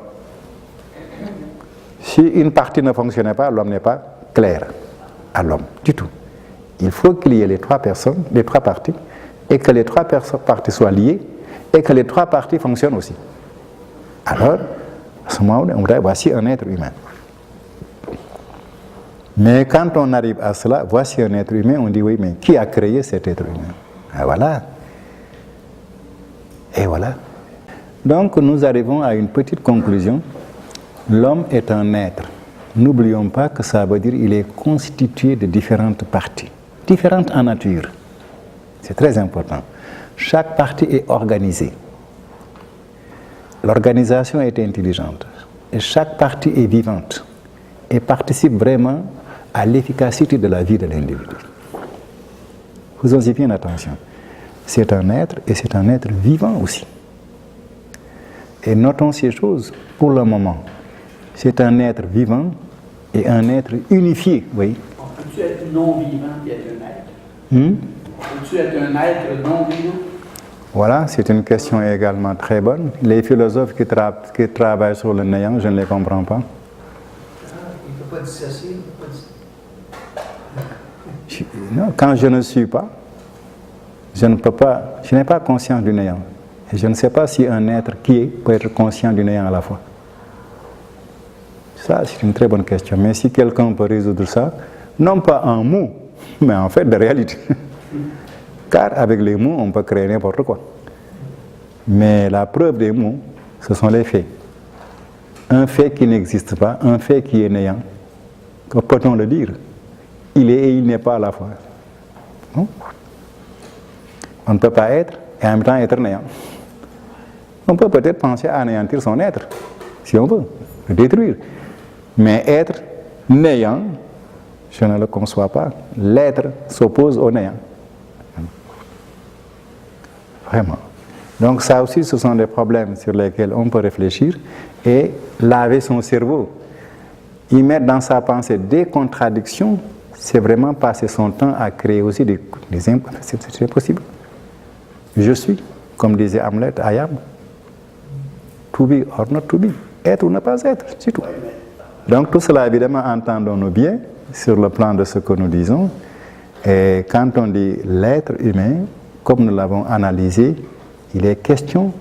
Si une partie ne fonctionnait pas, l'homme n'est pas clair à l'homme du tout. Il faut qu'il y ait les trois personnes, les trois parties, et que les trois parties soient liées, et que les trois parties fonctionnent aussi. Alors, à ce moment-là, on dirait, voici un être humain. Mais quand on arrive à cela, voici un être humain, on dit oui, mais qui a créé cet être humain? Et voilà. Et voilà. Donc nous arrivons à une petite conclusion. L'homme est un être. N'oublions pas que ça veut dire qu'il est constitué de différentes parties, différentes en nature. C'est très important. Chaque partie est organisée. L'organisation est intelligente. Et chaque partie est vivante et participe vraiment à l'efficacité de la vie de l'individu. Faisons-y bien attention. C'est un être et c'est un être vivant aussi. Et notons ces choses pour le moment. C'est un être vivant et un être unifié, oui. Peux-tu être non-vivant et être un être? Peux-tu être un être non-vivant? Voilà, c'est une question également très bonne. Les philosophes qui travaillent sur le néant, je ne les comprends pas. Il ne peut pas dissocier. Non, quand je ne suis pas, je n'ai pas conscience du néant. Et je ne sais pas si un être qui est peut être conscient du néant à la fois. Ça, c'est une très bonne question. Mais si quelqu'un peut résoudre ça, non pas en mots, mais en fait de réalité. Car avec les mots, on peut créer n'importe quoi. Mais la preuve des mots, ce sont les faits. Un fait qui n'existe pas, un fait qui est néant, que peut-on le dire? Il est et il n'est pas à la fois. Non? On ne peut pas être et en même temps être néant. On peut peut-être penser à anéantir son être, si on veut, le détruire. Mais être néant, je ne le conçois pas. L'être s'oppose au néant. Vraiment. Donc ça aussi, ce sont des problèmes sur lesquels on peut réfléchir et laver son cerveau. Y mettre dans sa pensée des contradictions, c'est vraiment passer son temps à créer aussi des c'est possible. Je suis, comme disait Hamlet, I am. To be or not to be. Être ou ne pas être, c'est tout. Donc tout cela, évidemment, entendons-nous bien sur le plan de ce que nous disons. Et quand on dit l'être humain, comme nous l'avons analysé, il est question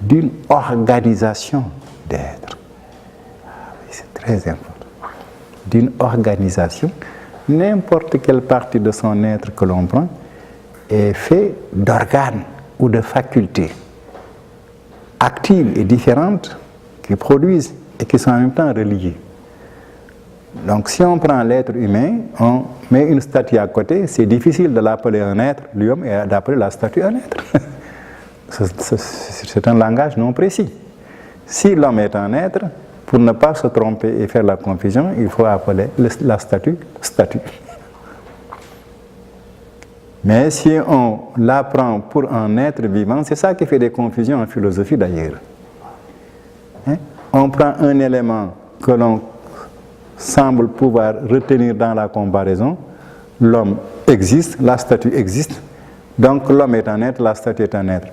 d'une organisation d'être. Ah oui, c'est très important. D'une organisation. N'importe quelle partie de son être que l'on prend est fait d'organes ou de facultés actives et différentes qui produisent et qui sont en même temps reliées. Donc si on prend l'être humain, on met une statue à côté, c'est difficile de l'appeler un être, lui-même, et d'appeler la statue un être. C'est un langage non précis. Si l'homme est un être, pour ne pas se tromper et faire la confusion, il faut appeler la statue statue. Mais si on l'apprend pour un être vivant, c'est ça qui fait des confusions en philosophie d'ailleurs. Hein? On prend un élément que l'on semble pouvoir retenir dans la comparaison. L'homme existe, la statue existe. Donc l'homme est un être, la statue est un être.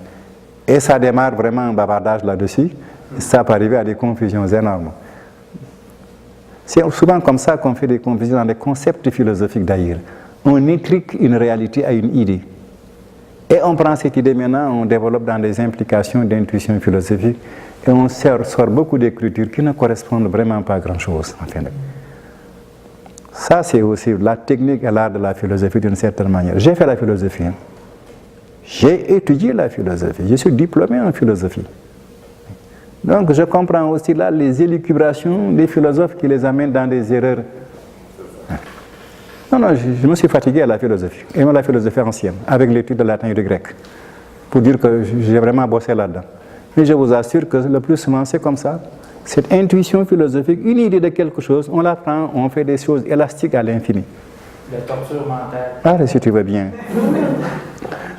Et ça démarre vraiment un bavardage là-dessus. Ça peut arriver à des confusions énormes. C'est souvent comme ça qu'on fait des confusions dans les concepts philosophiques d'ailleurs. On étrique une réalité à une idée. Et on prend cette idée maintenant, on développe dans des implications d'intuition philosophique et on sort beaucoup d'écritures qui ne correspondent vraiment pas à grand-chose. Enfin, ça, c'est aussi la technique et l'art de la philosophie d'une certaine manière. J'ai fait la philosophie. Hein. J'ai étudié la philosophie. Je suis diplômé en philosophie. Donc je comprends aussi là les élucubrations des philosophes qui les amènent dans des erreurs. Non, je me suis fatigué à la philosophie, et même la philosophie ancienne, avec l'étude de latin et de grec, pour dire que j'ai vraiment bossé là-dedans. Mais je vous assure que le plus souvent c'est comme ça. Cette intuition philosophique, une idée de quelque chose, on la prend, on fait des choses élastiques à l'infini. La torture mentale. Ah, si tu veux bien.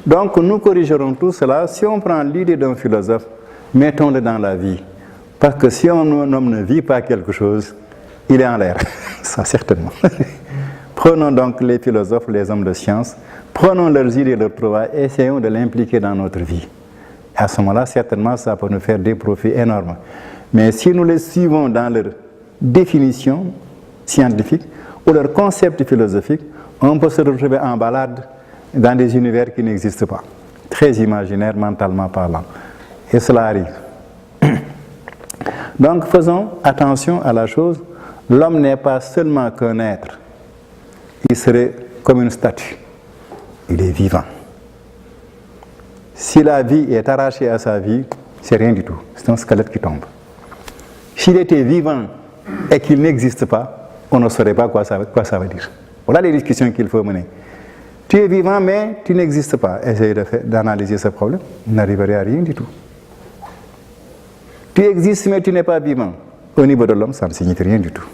Donc nous corrigerons tout cela. Si on prend l'idée d'un philosophe, mettons-le dans la vie. Parce que si un homme ne vit pas quelque chose, il est en l'air. Ça, certainement. Prenons donc les philosophes, les hommes de science, prenons leurs idées, leurs trouvailles, et essayons de l'impliquer dans notre vie. À ce moment-là, certainement, ça peut nous faire des profits énormes. Mais si nous les suivons dans leur définition scientifique ou leur concept philosophique, on peut se retrouver en balade dans des univers qui n'existent pas, très imaginaires mentalement parlant. Et cela arrive. Donc faisons attention à la chose, l'homme n'est pas seulement qu'un être, il serait comme une statue, il est vivant. Si la vie est arrachée à sa vie, c'est rien du tout, c'est un squelette qui tombe. S'il était vivant et qu'il n'existe pas, on ne saurait pas quoi ça veut dire. Voilà les discussions qu'il faut mener. Tu es vivant mais tu n'existes pas. Essayez d'analyser ce problème, vous n'arriverez à rien du tout. Tu existes mais tu n'es pas vivant. Au niveau de l'homme, ça ne signifie rien du tout.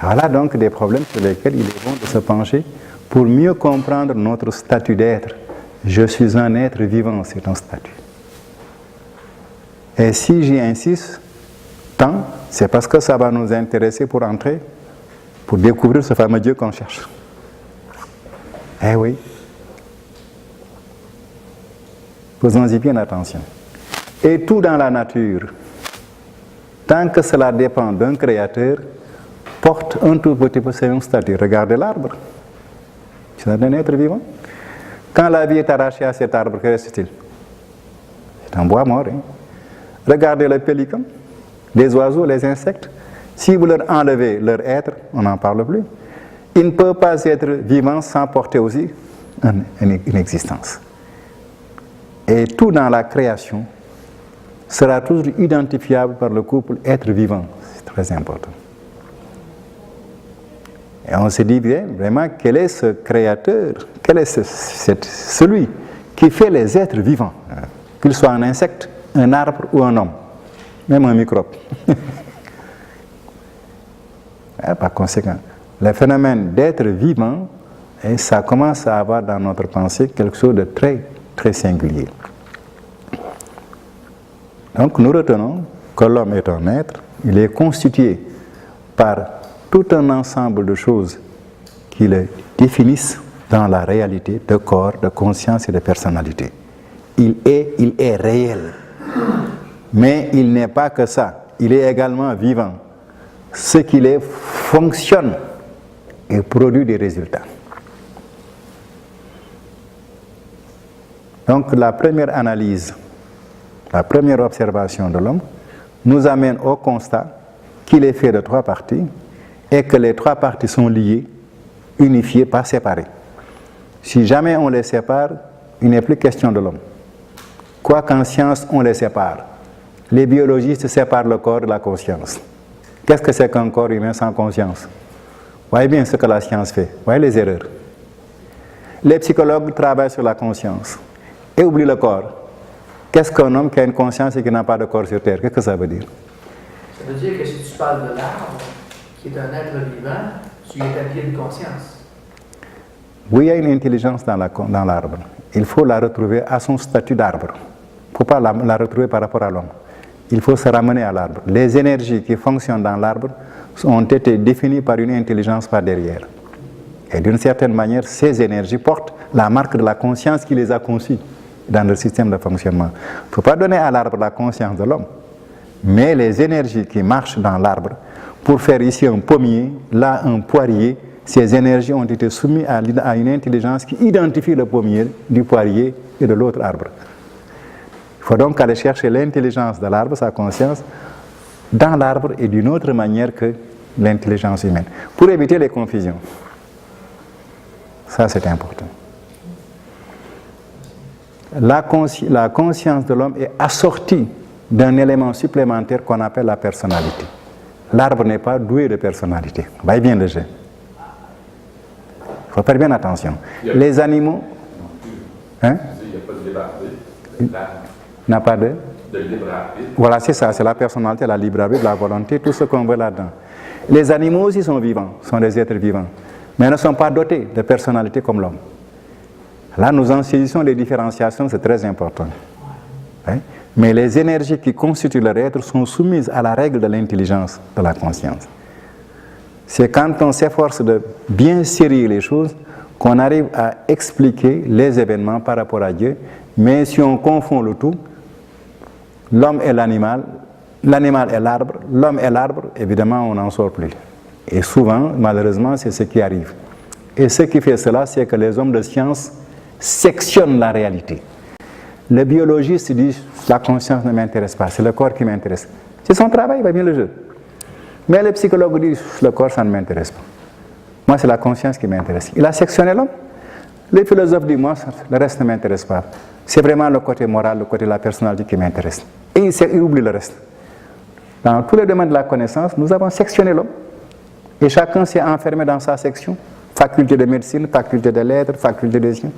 Voilà donc des problèmes sur lesquels il est bon de se pencher pour mieux comprendre notre statut d'être. Je suis un être vivant, c'est un statut. Et si j'y insiste tant, c'est parce que ça va nous intéresser pour entrer, pour découvrir ce fameux Dieu qu'on cherche. Eh oui. Faisons-y bien attention. Et tout dans la nature, tant que cela dépend d'un créateur, porte un tout petit peu sur un statut. Regardez l'arbre. C'est un être vivant. Quand la vie est arrachée à cet arbre, que reste-t-il? C'est un bois mort. Hein? Regardez le pélican, les oiseaux, les insectes. Si vous leur enlevez leur être, on n'en parle plus. Ils ne peuvent pas être vivants sans porter aussi une existence. Et tout dans la création sera toujours identifiable par le couple être vivant. C'est très important. Et on se dit bien, vraiment, quel est ce créateur, quel est celui qui fait les êtres vivants, qu'il soit un insecte, un arbre ou un homme, même un microbe. Par conséquent, le phénomène d'être vivant, et ça commence à avoir dans notre pensée quelque chose de très, très singulier. Donc nous retenons que l'homme est un être, il est constitué par tout un ensemble de choses qui le définissent dans la réalité de corps, de conscience et de personnalité. Il est réel. Mais il n'est pas que ça. Il est également vivant. Ce qu'il est fonctionne et produit des résultats. Donc la première analyse, la première observation de l'homme nous amène au constat qu'il est fait de trois parties et que les trois parties sont liées, unifiées, pas séparées. Si jamais on les sépare, il n'est plus question de l'homme. Quoi qu'en science, on les sépare. Les biologistes séparent le corps de la conscience. Qu'est-ce que c'est qu'un corps humain sans conscience? Voyez bien ce que la science fait. Voyez les erreurs. Les psychologues travaillent sur la conscience et oublient le corps. Qu'est-ce qu'un homme qui a une conscience et qui n'a pas de corps sur Terre? Qu'est-ce que ça veut dire? Ça veut dire que si tu parles de l'arbre, qui est un être vivant, tu es établi une conscience. Oui, il y a une intelligence dans l'arbre. Il faut la retrouver à son statut d'arbre. Il ne faut pas la retrouver par rapport à l'homme. Il faut se ramener à l'arbre. Les énergies qui fonctionnent dans l'arbre ont été définies par une intelligence par derrière. Et d'une certaine manière, ces énergies portent la marque de la conscience qui les a conçues dans le système de fonctionnement. Il ne faut pas donner à l'arbre la conscience de l'homme, mais les énergies qui marchent dans l'arbre, pour faire ici un pommier, là un poirier, ces énergies ont été soumises à une intelligence qui identifie le pommier du poirier et de l'autre arbre. Il faut donc aller chercher l'intelligence de l'arbre, sa conscience, dans l'arbre et d'une autre manière que l'intelligence humaine, pour éviter les confusions. Ça, c'est important. La conscience de l'homme est assortie d'un élément supplémentaire qu'on appelle la personnalité. L'arbre n'est pas doué de personnalité. Voyez bien le jeu. Il faut faire bien attention. Les animaux... Hein? Il n'y a pas de libre arbitre. N'a pas de libre arbitre. Voilà, c'est ça, c'est la personnalité, la libre arbitre, la volonté, tout ce qu'on veut là-dedans. Les animaux aussi sont vivants, sont des êtres vivants, mais ne sont pas dotés de personnalité comme l'homme. Là, nous en saisissons les différenciations, c'est très important. Hein? Mais les énergies qui constituent leur être sont soumises à la règle de l'intelligence, de la conscience. C'est quand on s'efforce de bien serrer les choses qu'on arrive à expliquer les événements par rapport à Dieu. Mais si on confond le tout, l'homme et l'animal est l'arbre, l'homme est l'arbre, évidemment on n'en sort plus. Et souvent, malheureusement, c'est ce qui arrive. Et ce qui fait cela, c'est que les hommes de science sectionnent la réalité. Le biologiste dit, la conscience ne m'intéresse pas, c'est le corps qui m'intéresse. C'est son travail, il va bien le jeu. Mais le psychologue dit, le corps, ça ne m'intéresse pas. Moi, c'est la conscience qui m'intéresse. Il a sectionné l'homme. Les philosophes disent, moi, le reste ne m'intéresse pas. C'est vraiment le côté moral, le côté de la personnalité qui m'intéresse. Et il oublie le reste. Dans tous les domaines de la connaissance, nous avons sectionné l'homme. Et chacun s'est enfermé dans sa section. Faculté de médecine, faculté de lettres, faculté de sciences.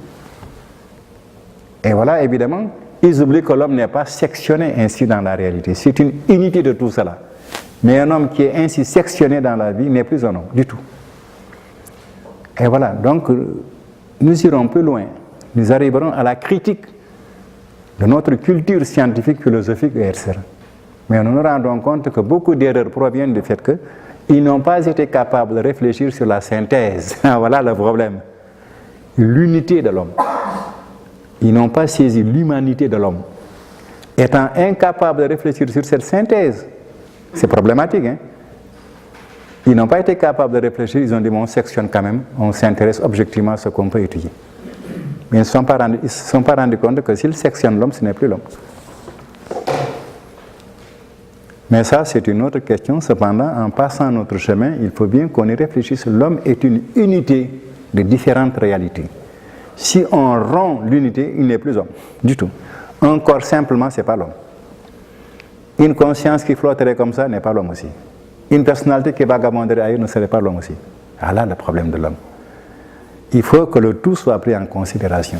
Et voilà, évidemment, ils oublient que l'homme n'est pas sectionné ainsi dans la réalité. C'est une unité de tout cela. Mais un homme qui est ainsi sectionné dans la vie n'est plus un homme, du tout. Et voilà, donc nous irons plus loin. Nous arriverons à la critique de notre culture scientifique, philosophique, etc. Mais nous nous rendons compte que beaucoup d'erreurs proviennent du fait qu'ils n'ont pas été capables de réfléchir sur la synthèse. Voilà le problème. L'unité de l'homme. Ils n'ont pas saisi l'humanité de l'homme. Étant incapables de réfléchir sur cette synthèse, c'est problématique. Hein? Ils n'ont pas été capables de réfléchir, ils ont dit, bon, on sectionne quand même, on s'intéresse objectivement à ce qu'on peut étudier. Mais ils ne se sont pas rendus compte que s'ils sectionnent l'homme, ce n'est plus l'homme. Mais ça, c'est une autre question. Cependant, en passant notre chemin, il faut bien qu'on y réfléchisse. L'homme est une unité de différentes réalités. Si on rompt l'unité, il n'est plus homme, du tout. Un corps simplement, ce n'est pas l'homme. Une conscience qui flotterait comme ça n'est pas l'homme aussi. Une personnalité qui vagabonderait ailleurs ne serait pas l'homme aussi. Voilà le problème de l'homme. Il faut que le tout soit pris en considération.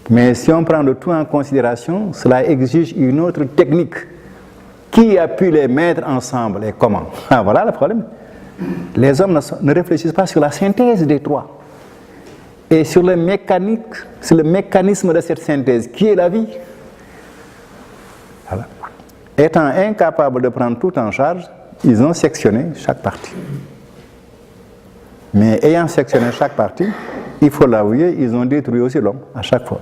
Mais si on prend le tout en considération, cela exige une autre technique. Qui a pu les mettre ensemble et comment? Voilà le problème. Les hommes ne réfléchissent pas sur la synthèse des trois. Et sur le mécanisme de cette synthèse, qui est la vie. Voilà. Étant incapables de prendre tout en charge, ils ont sectionné chaque partie. Mais ayant sectionné chaque partie, il faut l'avouer, ils ont détruit aussi l'homme à chaque fois.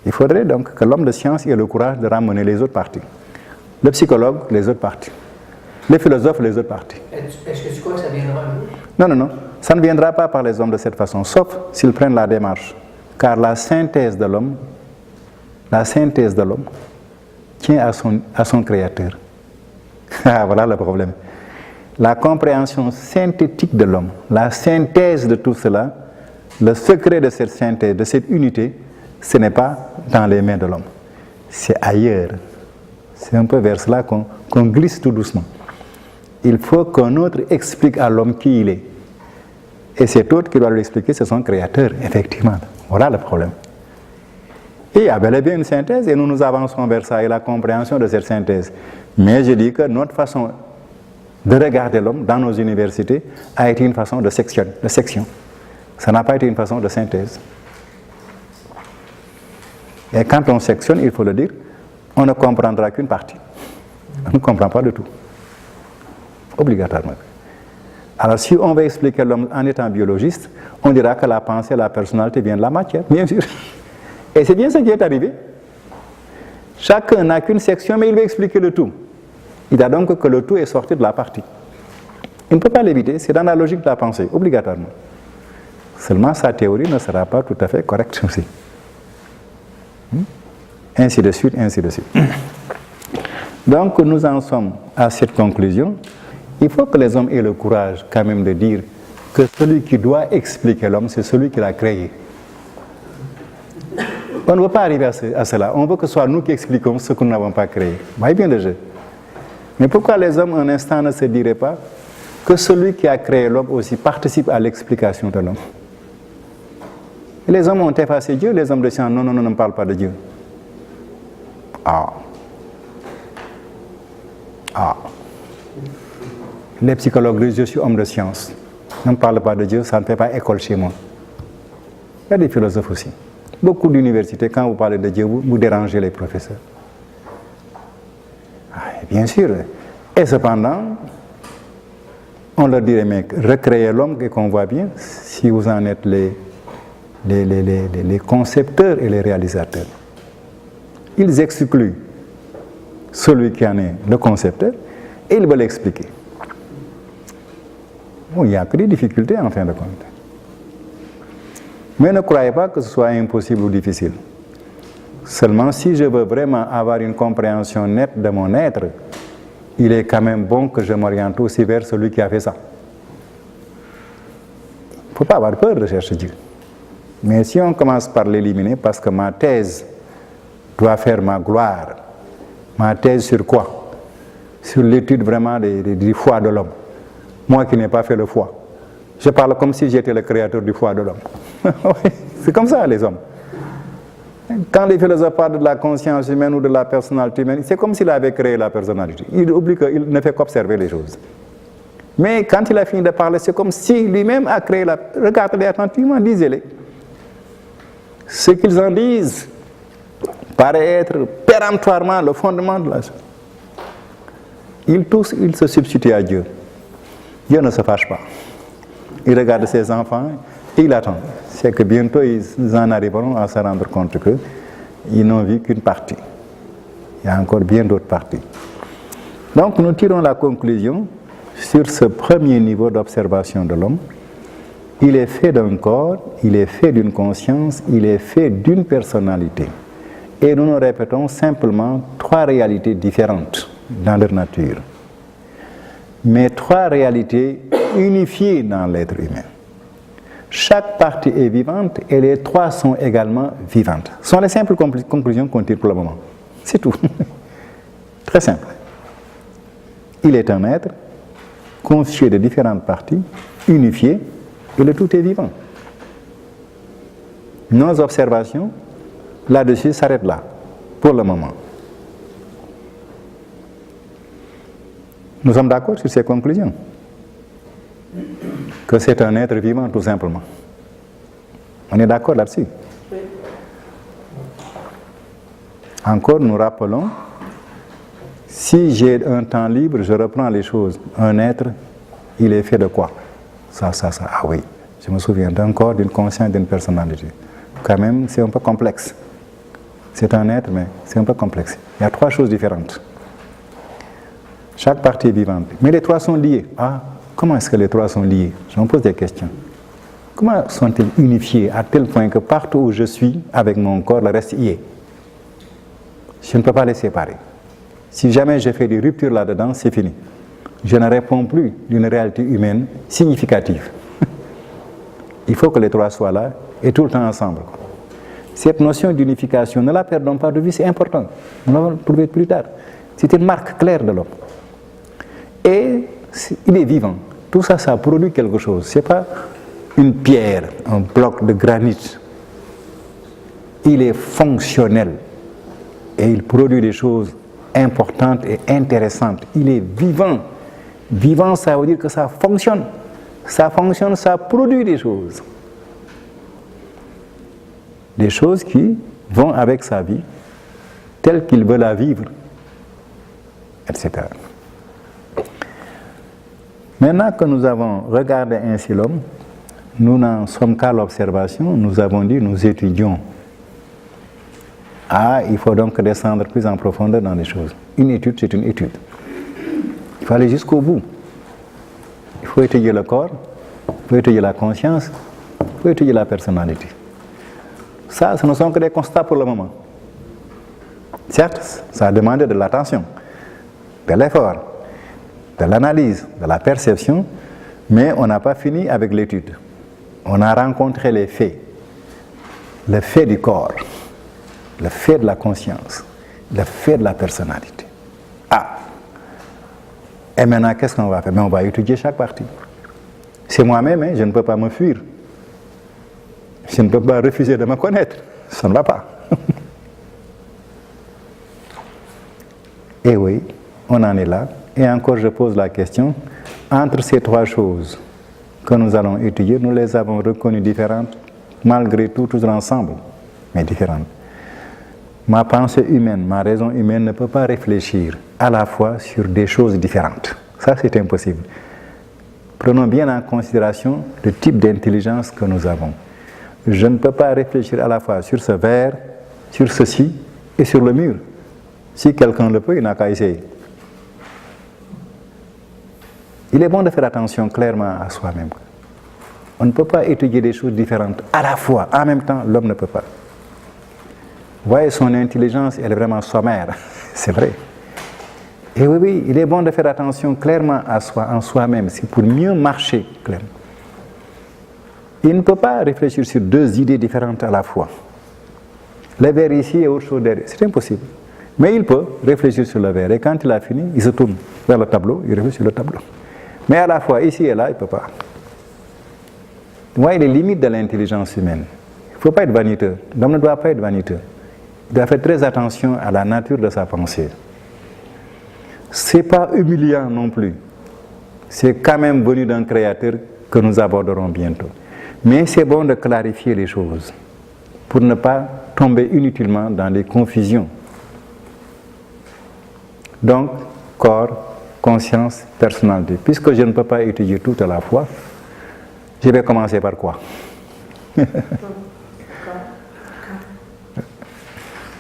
Il faudrait donc que l'homme de science ait le courage de ramener les autres parties. Le psychologue, les autres parties. Les philosophes, les autres parties. Est-ce que tu crois que ça viendra un jour? Non. Ça ne viendra pas par les hommes de cette façon, sauf s'ils prennent la démarche. Car la synthèse de l'homme tient à son créateur. Voilà le problème. La compréhension synthétique de l'homme, la synthèse de tout cela, le secret de cette synthèse, de cette unité, ce n'est pas dans les mains de l'homme. C'est ailleurs. C'est un peu vers cela qu'on glisse tout doucement. Il faut qu'un autre explique à l'homme qui il est. Et cet autre qui doit lui expliquer, c'est son créateur, effectivement. Voilà le problème. Et il y a bel et bien une synthèse, et nous avançons vers ça et la compréhension de cette synthèse. Mais je dis que notre façon de regarder l'homme dans nos universités a été une façon de section. Ça n'a pas été une façon de synthèse. Et quand on sectionne, il faut le dire, on ne comprendra qu'une partie. On ne comprend pas de tout. Obligatoirement. Alors si on veut expliquer l'homme en étant biologiste, on dira que la pensée, la personnalité vient de la matière, bien sûr. Et c'est bien ce qui est arrivé. Chacun n'a qu'une section, mais il veut expliquer le tout. Il a donc que le tout est sorti de la partie. Il ne peut pas l'éviter, c'est dans la logique de la pensée, obligatoirement. Seulement sa théorie ne sera pas tout à fait correcte aussi. Ainsi de suite, ainsi de suite. Donc nous en sommes à cette conclusion. Il faut que les hommes aient le courage quand même de dire que celui qui doit expliquer l'homme, c'est celui qui l'a créé. On ne veut pas arriver à cela. On veut que ce soit nous qui expliquons ce que nous n'avons pas créé. Vous voyez bien le jeu. Mais pourquoi les hommes, un instant, ne se diraient pas que celui qui a créé l'homme aussi participe à l'explication de l'homme? Et les hommes ont effacé Dieu, les hommes de science, non, ne parlent pas de Dieu. Les psychologues disent, je suis homme de science. Ne me parle pas de Dieu, ça ne fait pas école chez moi. Il y a des philosophes aussi. Beaucoup d'universités, quand vous parlez de Dieu, vous dérangez les professeurs. Bien sûr. Et cependant, on leur dirait, mais recréer l'homme et qu'on voit bien, si vous en êtes les concepteurs et les réalisateurs. Ils excluent celui qui en est le concepteur et ils veulent l'expliquer. Bon, il n'y a que des difficultés en fin de compte. Mais ne croyez pas que ce soit impossible ou difficile. Seulement, si je veux vraiment avoir une compréhension nette de mon être, il est quand même bon que je m'oriente aussi vers celui qui a fait ça. Il ne faut pas avoir peur de chercher Dieu. Mais si on commence par l'éliminer, parce que ma thèse doit faire ma gloire, ma thèse sur quoi? Sur l'étude vraiment du foie de l'homme. Moi qui n'ai pas fait le foie. Je parle comme si j'étais le créateur du foie de l'homme. C'est comme ça les hommes. Quand les philosophes parlent de la conscience humaine ou de la personnalité humaine, c'est comme s'il avait créé la personnalité. Il oublie qu'il ne fait qu'observer les choses. Mais quand il a fini de parler, c'est comme si lui-même a créé la... Regardez attentivement, lisez-les. Ce qu'ils en disent paraît être péremptoirement le fondement de la chose. Ils tous, ils se substituent à Dieu. Dieu ne se fâche pas. Il regarde ses enfants et il attend. C'est que bientôt ils en arriveront à se rendre compte qu'ils n'ont vu qu'une partie. Il y a encore bien d'autres parties. Donc nous tirons la conclusion sur ce premier niveau d'observation de l'homme. Il est fait d'un corps, il est fait d'une conscience, il est fait d'une personnalité. Et nous nous répétons simplement trois réalités différentes dans leur nature. Mais trois réalités unifiées dans l'être humain. Chaque partie est vivante et les trois sont également vivantes. Ce sont les simples conclusions qu'on tire pour le moment. C'est tout. Très simple. Il est un être constitué de différentes parties, unifiées, et le tout est vivant. Nos observations, là-dessus, s'arrêtent là, pour le moment. Nous sommes d'accord sur ces conclusions. Que c'est un être vivant, tout simplement. On est d'accord là-dessus. Encore, nous rappelons, si j'ai un temps libre, je reprends les choses. Un être, il est fait de quoi? Ça. Ah oui, je me souviens d'un corps, d'une conscience, d'une personnalité. Quand même, c'est un peu complexe. C'est un être, mais c'est un peu complexe. Il y a trois choses différentes. Chaque partie est vivante. Mais les trois sont liés. Ah, comment est-ce que les trois sont liés? Je me pose des questions. Comment sont-ils unifiés à tel point que partout où je suis, avec mon corps, le reste y est? Je ne peux pas les séparer. Si jamais je fais des ruptures là-dedans, c'est fini. Je ne réponds plus d'une réalité humaine significative. Il faut que les trois soient là et tout le temps ensemble. Cette notion d'unification, ne la perdons pas de vue, c'est important. Nous allons le trouver plus tard. C'est une marque claire de l'homme. Et il est vivant. Tout ça, ça produit quelque chose. Ce n'est pas une pierre, un bloc de granit. Il est fonctionnel. Et il produit des choses importantes et intéressantes. Il est vivant. Vivant, ça veut dire que ça fonctionne. Ça fonctionne, ça produit des choses. Des choses qui vont avec sa vie, telle qu'il veut la vivre, etc. Maintenant que nous avons regardé ainsi l'homme, nous n'en sommes qu'à l'observation, nous avons dit, nous étudions. Ah, il faut donc descendre plus en profondeur dans les choses. Une étude, c'est une étude. Il faut aller jusqu'au bout. Il faut étudier le corps, il faut étudier la conscience, il faut étudier la personnalité. Ça, ce ne sont que des constats pour le moment. Certes, ça a demandé de l'attention, de l'effort, de l'analyse, de la perception, mais on n'a pas fini avec l'étude. On a rencontré les faits. Le fait du corps, le fait de la conscience, le fait de la personnalité. Ah! Et maintenant, qu'est-ce qu'on va faire? On va étudier chaque partie. C'est moi-même, hein, je ne peux pas me fuir. Je ne peux pas refuser de me connaître. Ça ne va pas. Et oui, on en est là. Et encore, je pose la question, entre ces trois choses que nous allons étudier, nous les avons reconnues différentes, malgré tout, toujours ensemble, mais différentes. Ma pensée humaine, ma raison humaine ne peut pas réfléchir à la fois sur des choses différentes. Ça, c'est impossible. Prenons bien en considération le type d'intelligence que nous avons. Je ne peux pas réfléchir à la fois sur ce verre, sur ceci et sur le mur. Si quelqu'un le peut, il n'a qu'à essayer. Il est bon de faire attention clairement à soi-même. On ne peut pas étudier des choses différentes à la fois. En même temps, l'homme ne peut pas. Vous voyez, son intelligence, elle est vraiment sommaire. C'est vrai. Et oui, il est bon de faire attention clairement à soi, en soi-même. C'est pour mieux marcher clairement. Il ne peut pas réfléchir sur deux idées différentes à la fois. Le verre ici et autre chose derrière. C'est impossible. Mais il peut réfléchir sur le verre. Et quand il a fini, il se tourne vers le tableau, il réfléchit sur le tableau. Mais à la fois, ici et là, il ne peut pas. Vous voyez les limites de l'intelligence humaine. Il ne faut pas être vaniteux. L'homme ne doit pas être vaniteux. Il doit faire très attention à la nature de sa pensée. Ce n'est pas humiliant non plus. C'est quand même venu d'un créateur que nous aborderons bientôt. Mais c'est bon de clarifier les choses pour ne pas tomber inutilement dans des confusions. Donc, corps, conscience, personnalité. Puisque je ne peux pas étudier tout à la fois, je vais commencer par quoi?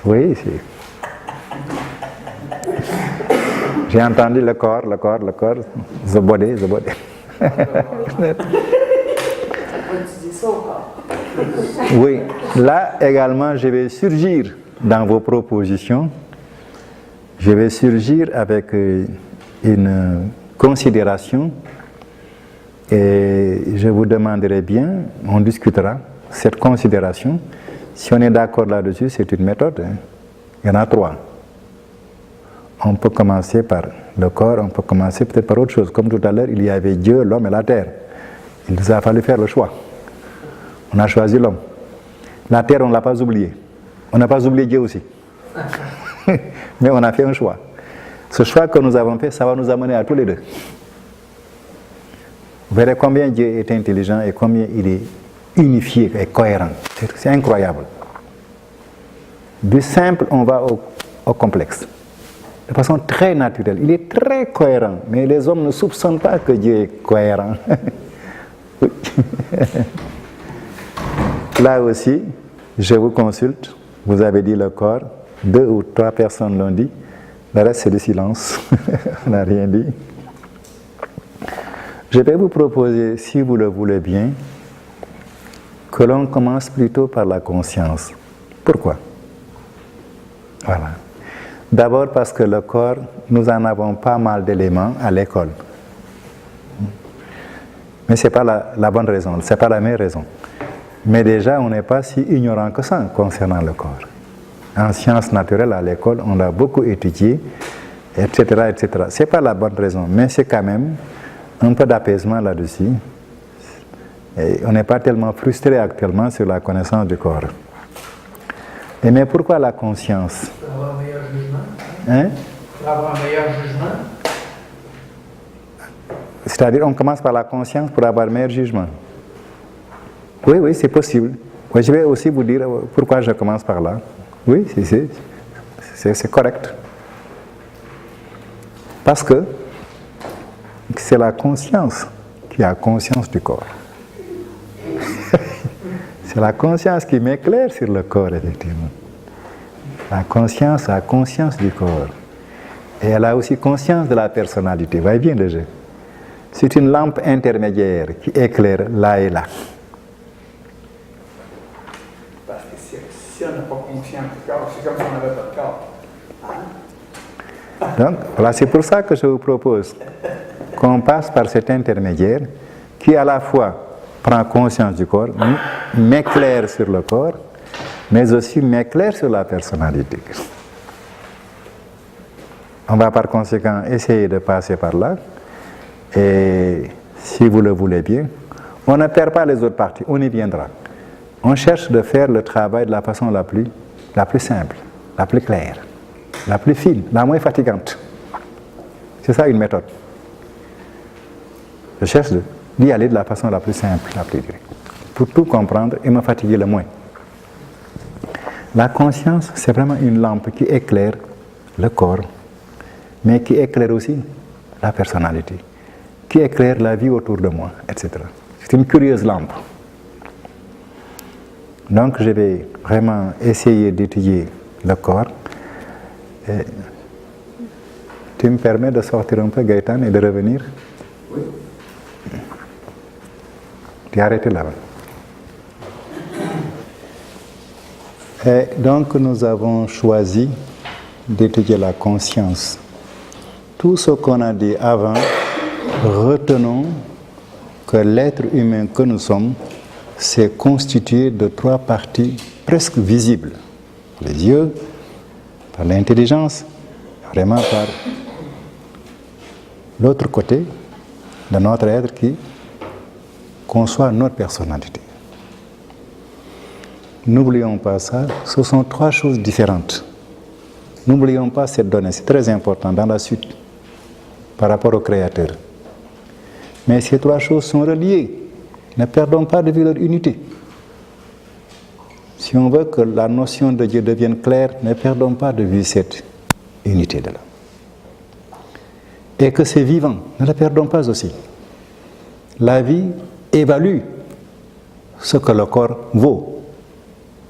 Oui, c'est... J'ai entendu le corps, the body. Oui, là également, je vais surgir dans vos propositions. Je vais surgir avec une considération et je vous demanderai bien, on discutera cette considération. Si on est d'accord là-dessus, c'est une méthode. Hein. Il y en a trois. On peut commencer par le corps, on peut commencer peut-être par autre chose. Comme tout à l'heure, il y avait Dieu, l'homme et la terre. Il nous a fallu faire le choix. On a choisi l'homme. La terre, on ne l'a pas oublié. On n'a pas oublié Dieu aussi. Mais on a fait un choix. Ce choix que nous avons fait, ça va nous amener à tous les deux. Vous verrez combien Dieu est intelligent et combien il est unifié et cohérent. C'est incroyable. Du simple, on va au complexe. De façon très naturelle. Il est très cohérent. Mais les hommes ne soupçonnent pas que Dieu est cohérent. Là aussi, je vous consulte. Vous avez dit le corps. 2 ou 3 personnes l'ont dit. Le reste, c'est le silence. On n'a rien dit. Je vais vous proposer, si vous le voulez bien, que l'on commence plutôt par la conscience. Pourquoi? Voilà. D'abord parce que le corps, nous en avons pas mal d'éléments à l'école. Mais ce n'est pas la bonne raison, ce n'est pas la meilleure raison. Mais déjà, on n'est pas si ignorant que ça concernant le corps. En sciences naturelles, à l'école, on a beaucoup étudié, etc., etc. Ce n'est pas la bonne raison, mais c'est quand même un peu d'apaisement là-dessus. Et on n'est pas tellement frustré actuellement sur la connaissance du corps. Et mais pourquoi la conscience? Pour avoir un meilleur jugement. Hein? Pour avoir un meilleur jugement. C'est-à-dire, on commence par la conscience pour avoir un meilleur jugement. Oui, c'est possible. Oui, je vais aussi vous dire pourquoi je commence par là. Oui, c'est correct. Parce que c'est la conscience qui a conscience du corps. C'est la conscience qui m'éclaire sur le corps, effectivement. La conscience a conscience du corps. Et elle a aussi conscience de la personnalité. Voyez bien le jeu. C'est une lampe intermédiaire qui éclaire là et là. Parce que si on n'a pas conscience du corps, c'est comme si on n'avait pas de corps. Hein? Donc, voilà, c'est pour ça que je vous propose qu'on passe par cet intermédiaire qui à la fois prend conscience du corps, m'éclaire sur le corps, mais aussi m'éclaire sur la personnalité. On va par conséquent essayer de passer par là, et si vous le voulez bien, on ne perd pas les autres parties, on y viendra. On cherche de faire le travail de la façon la plus simple, la plus claire, la plus fine, la moins fatigante. C'est ça une méthode. Je cherche d'y aller de la façon la plus simple, la plus directe, pour tout comprendre et me fatiguer le moins. La conscience, c'est vraiment une lampe qui éclaire le corps, mais qui éclaire aussi la personnalité, qui éclaire la vie autour de moi, etc. C'est une curieuse lampe. Donc je vais vraiment essayer d'étudier le corps. Et tu me permets de sortir un peu, Gaëtan, et de revenir? Oui. Tu as arrêté là-bas. Et donc nous avons choisi d'étudier la conscience. Tout ce qu'on a dit avant, retenons que l'être humain que nous sommes s'est constitué de 3 parties presque visibles. Les yeux, par l'intelligence, vraiment par l'autre côté de notre être qui conçoit notre personnalité. N'oublions pas ça, ce sont 3 choses différentes. N'oublions pas cette donnée, c'est très important dans la suite par rapport au Créateur. Mais ces 3 choses sont reliées. Ne perdons pas de vue leur unité. Si on veut que la notion de Dieu devienne claire, ne perdons pas de vue cette unité de là. Et que c'est vivant, ne la perdons pas aussi. La vie évalue ce que le corps vaut,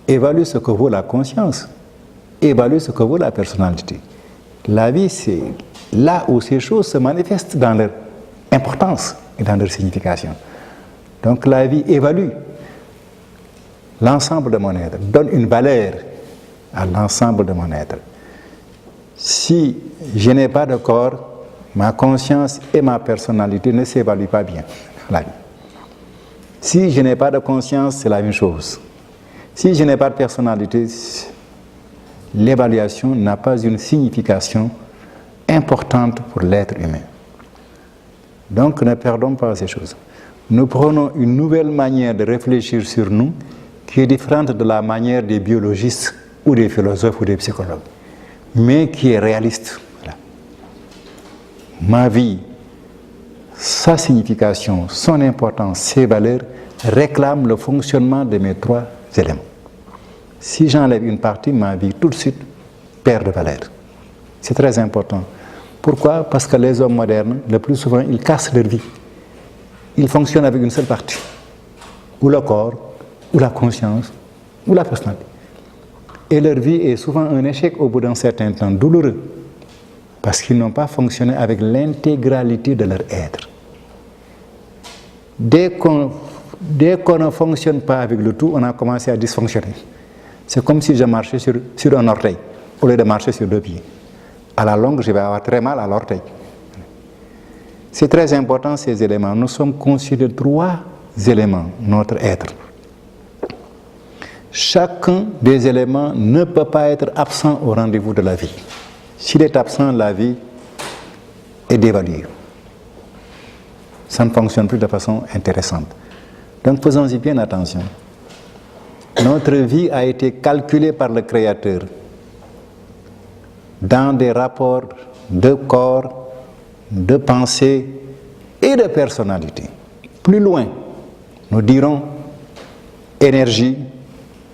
évalue ce que vaut la conscience, évalue ce que vaut la personnalité. La vie, c'est là où ces choses se manifestent dans leur importance et dans leur signification. Donc la vie évalue l'ensemble de mon être, donne une valeur à l'ensemble de mon être. Si je n'ai pas de corps, ma conscience et ma personnalité ne s'évaluent pas bien, la vie. Si je n'ai pas de conscience, c'est la même chose. Si je n'ai pas de personnalité, l'évaluation n'a pas une signification importante pour l'être humain. Donc ne perdons pas ces choses. Nous prenons une nouvelle manière de réfléchir sur nous qui est différente de la manière des biologistes ou des philosophes ou des psychologues, mais qui est réaliste. Voilà. Ma vie, sa signification, son importance, ses valeurs réclament le fonctionnement de mes 3 éléments. Si j'enlève une partie, ma vie tout de suite perd de valeur. C'est très important. Pourquoi? Parce que les hommes modernes, le plus souvent, ils cassent leur vie. Ils fonctionnent avec une seule partie, ou le corps, ou la conscience, ou la personnalité. Et leur vie est souvent un échec au bout d'un certain temps, douloureux, parce qu'ils n'ont pas fonctionné avec l'intégralité de leur être. Dès qu'on ne fonctionne pas avec le tout, on a commencé à dysfonctionner. C'est comme si je marchais sur un orteil, au lieu de marcher sur 2 pieds. À la longue, je vais avoir très mal à l'orteil. C'est très important ces éléments. Nous sommes conçus de 3 éléments, notre être. Chacun des éléments ne peut pas être absent au rendez-vous de la vie. S'il est absent, la vie est dévaluée. Ça ne fonctionne plus de façon intéressante. Donc faisons-y bien attention. Notre vie a été calculée par le Créateur dans des rapports de corps, de pensée et de personnalité. Plus loin, nous dirons énergie,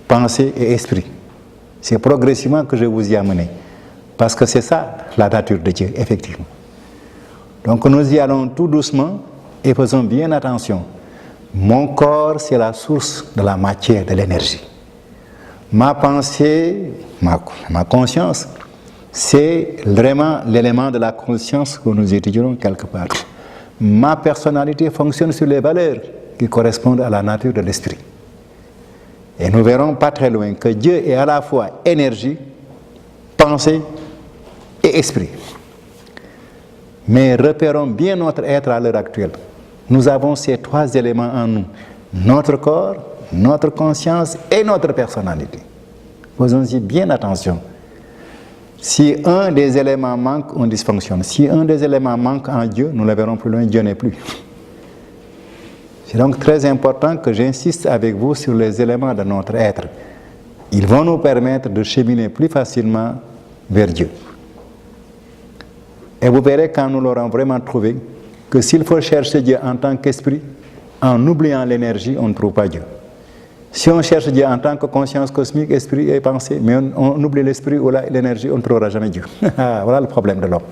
pensée et esprit. C'est progressivement que je vous y ai amené. Parce que c'est ça la nature de Dieu, effectivement. Donc nous y allons tout doucement et faisons bien attention. Mon corps, c'est la source de la matière, de l'énergie. Ma pensée, ma conscience, c'est vraiment l'élément de la conscience que nous étudierons quelque part. Ma personnalité fonctionne sur les valeurs qui correspondent à la nature de l'esprit. Et nous verrons pas très loin que Dieu est à la fois énergie, pensée et esprit. Mais repérons bien notre être à l'heure actuelle. Nous avons ces 3 éléments en nous. Notre corps, notre conscience et notre personnalité. Faisons-y bien attention. Si un des éléments manque, on dysfonctionne. Si un des éléments manque en Dieu, nous le verrons plus loin, Dieu n'est plus. C'est donc très important que j'insiste avec vous sur les éléments de notre être. Ils vont nous permettre de cheminer plus facilement vers Dieu. Et vous verrez quand nous l'aurons vraiment trouvé, que s'il faut chercher Dieu en tant qu'esprit, en oubliant l'énergie, on ne trouve pas Dieu. Si on cherche Dieu en tant que conscience cosmique, esprit et pensée, mais on oublie l'esprit ou l'énergie, on ne trouvera jamais Dieu. Voilà le problème de l'homme.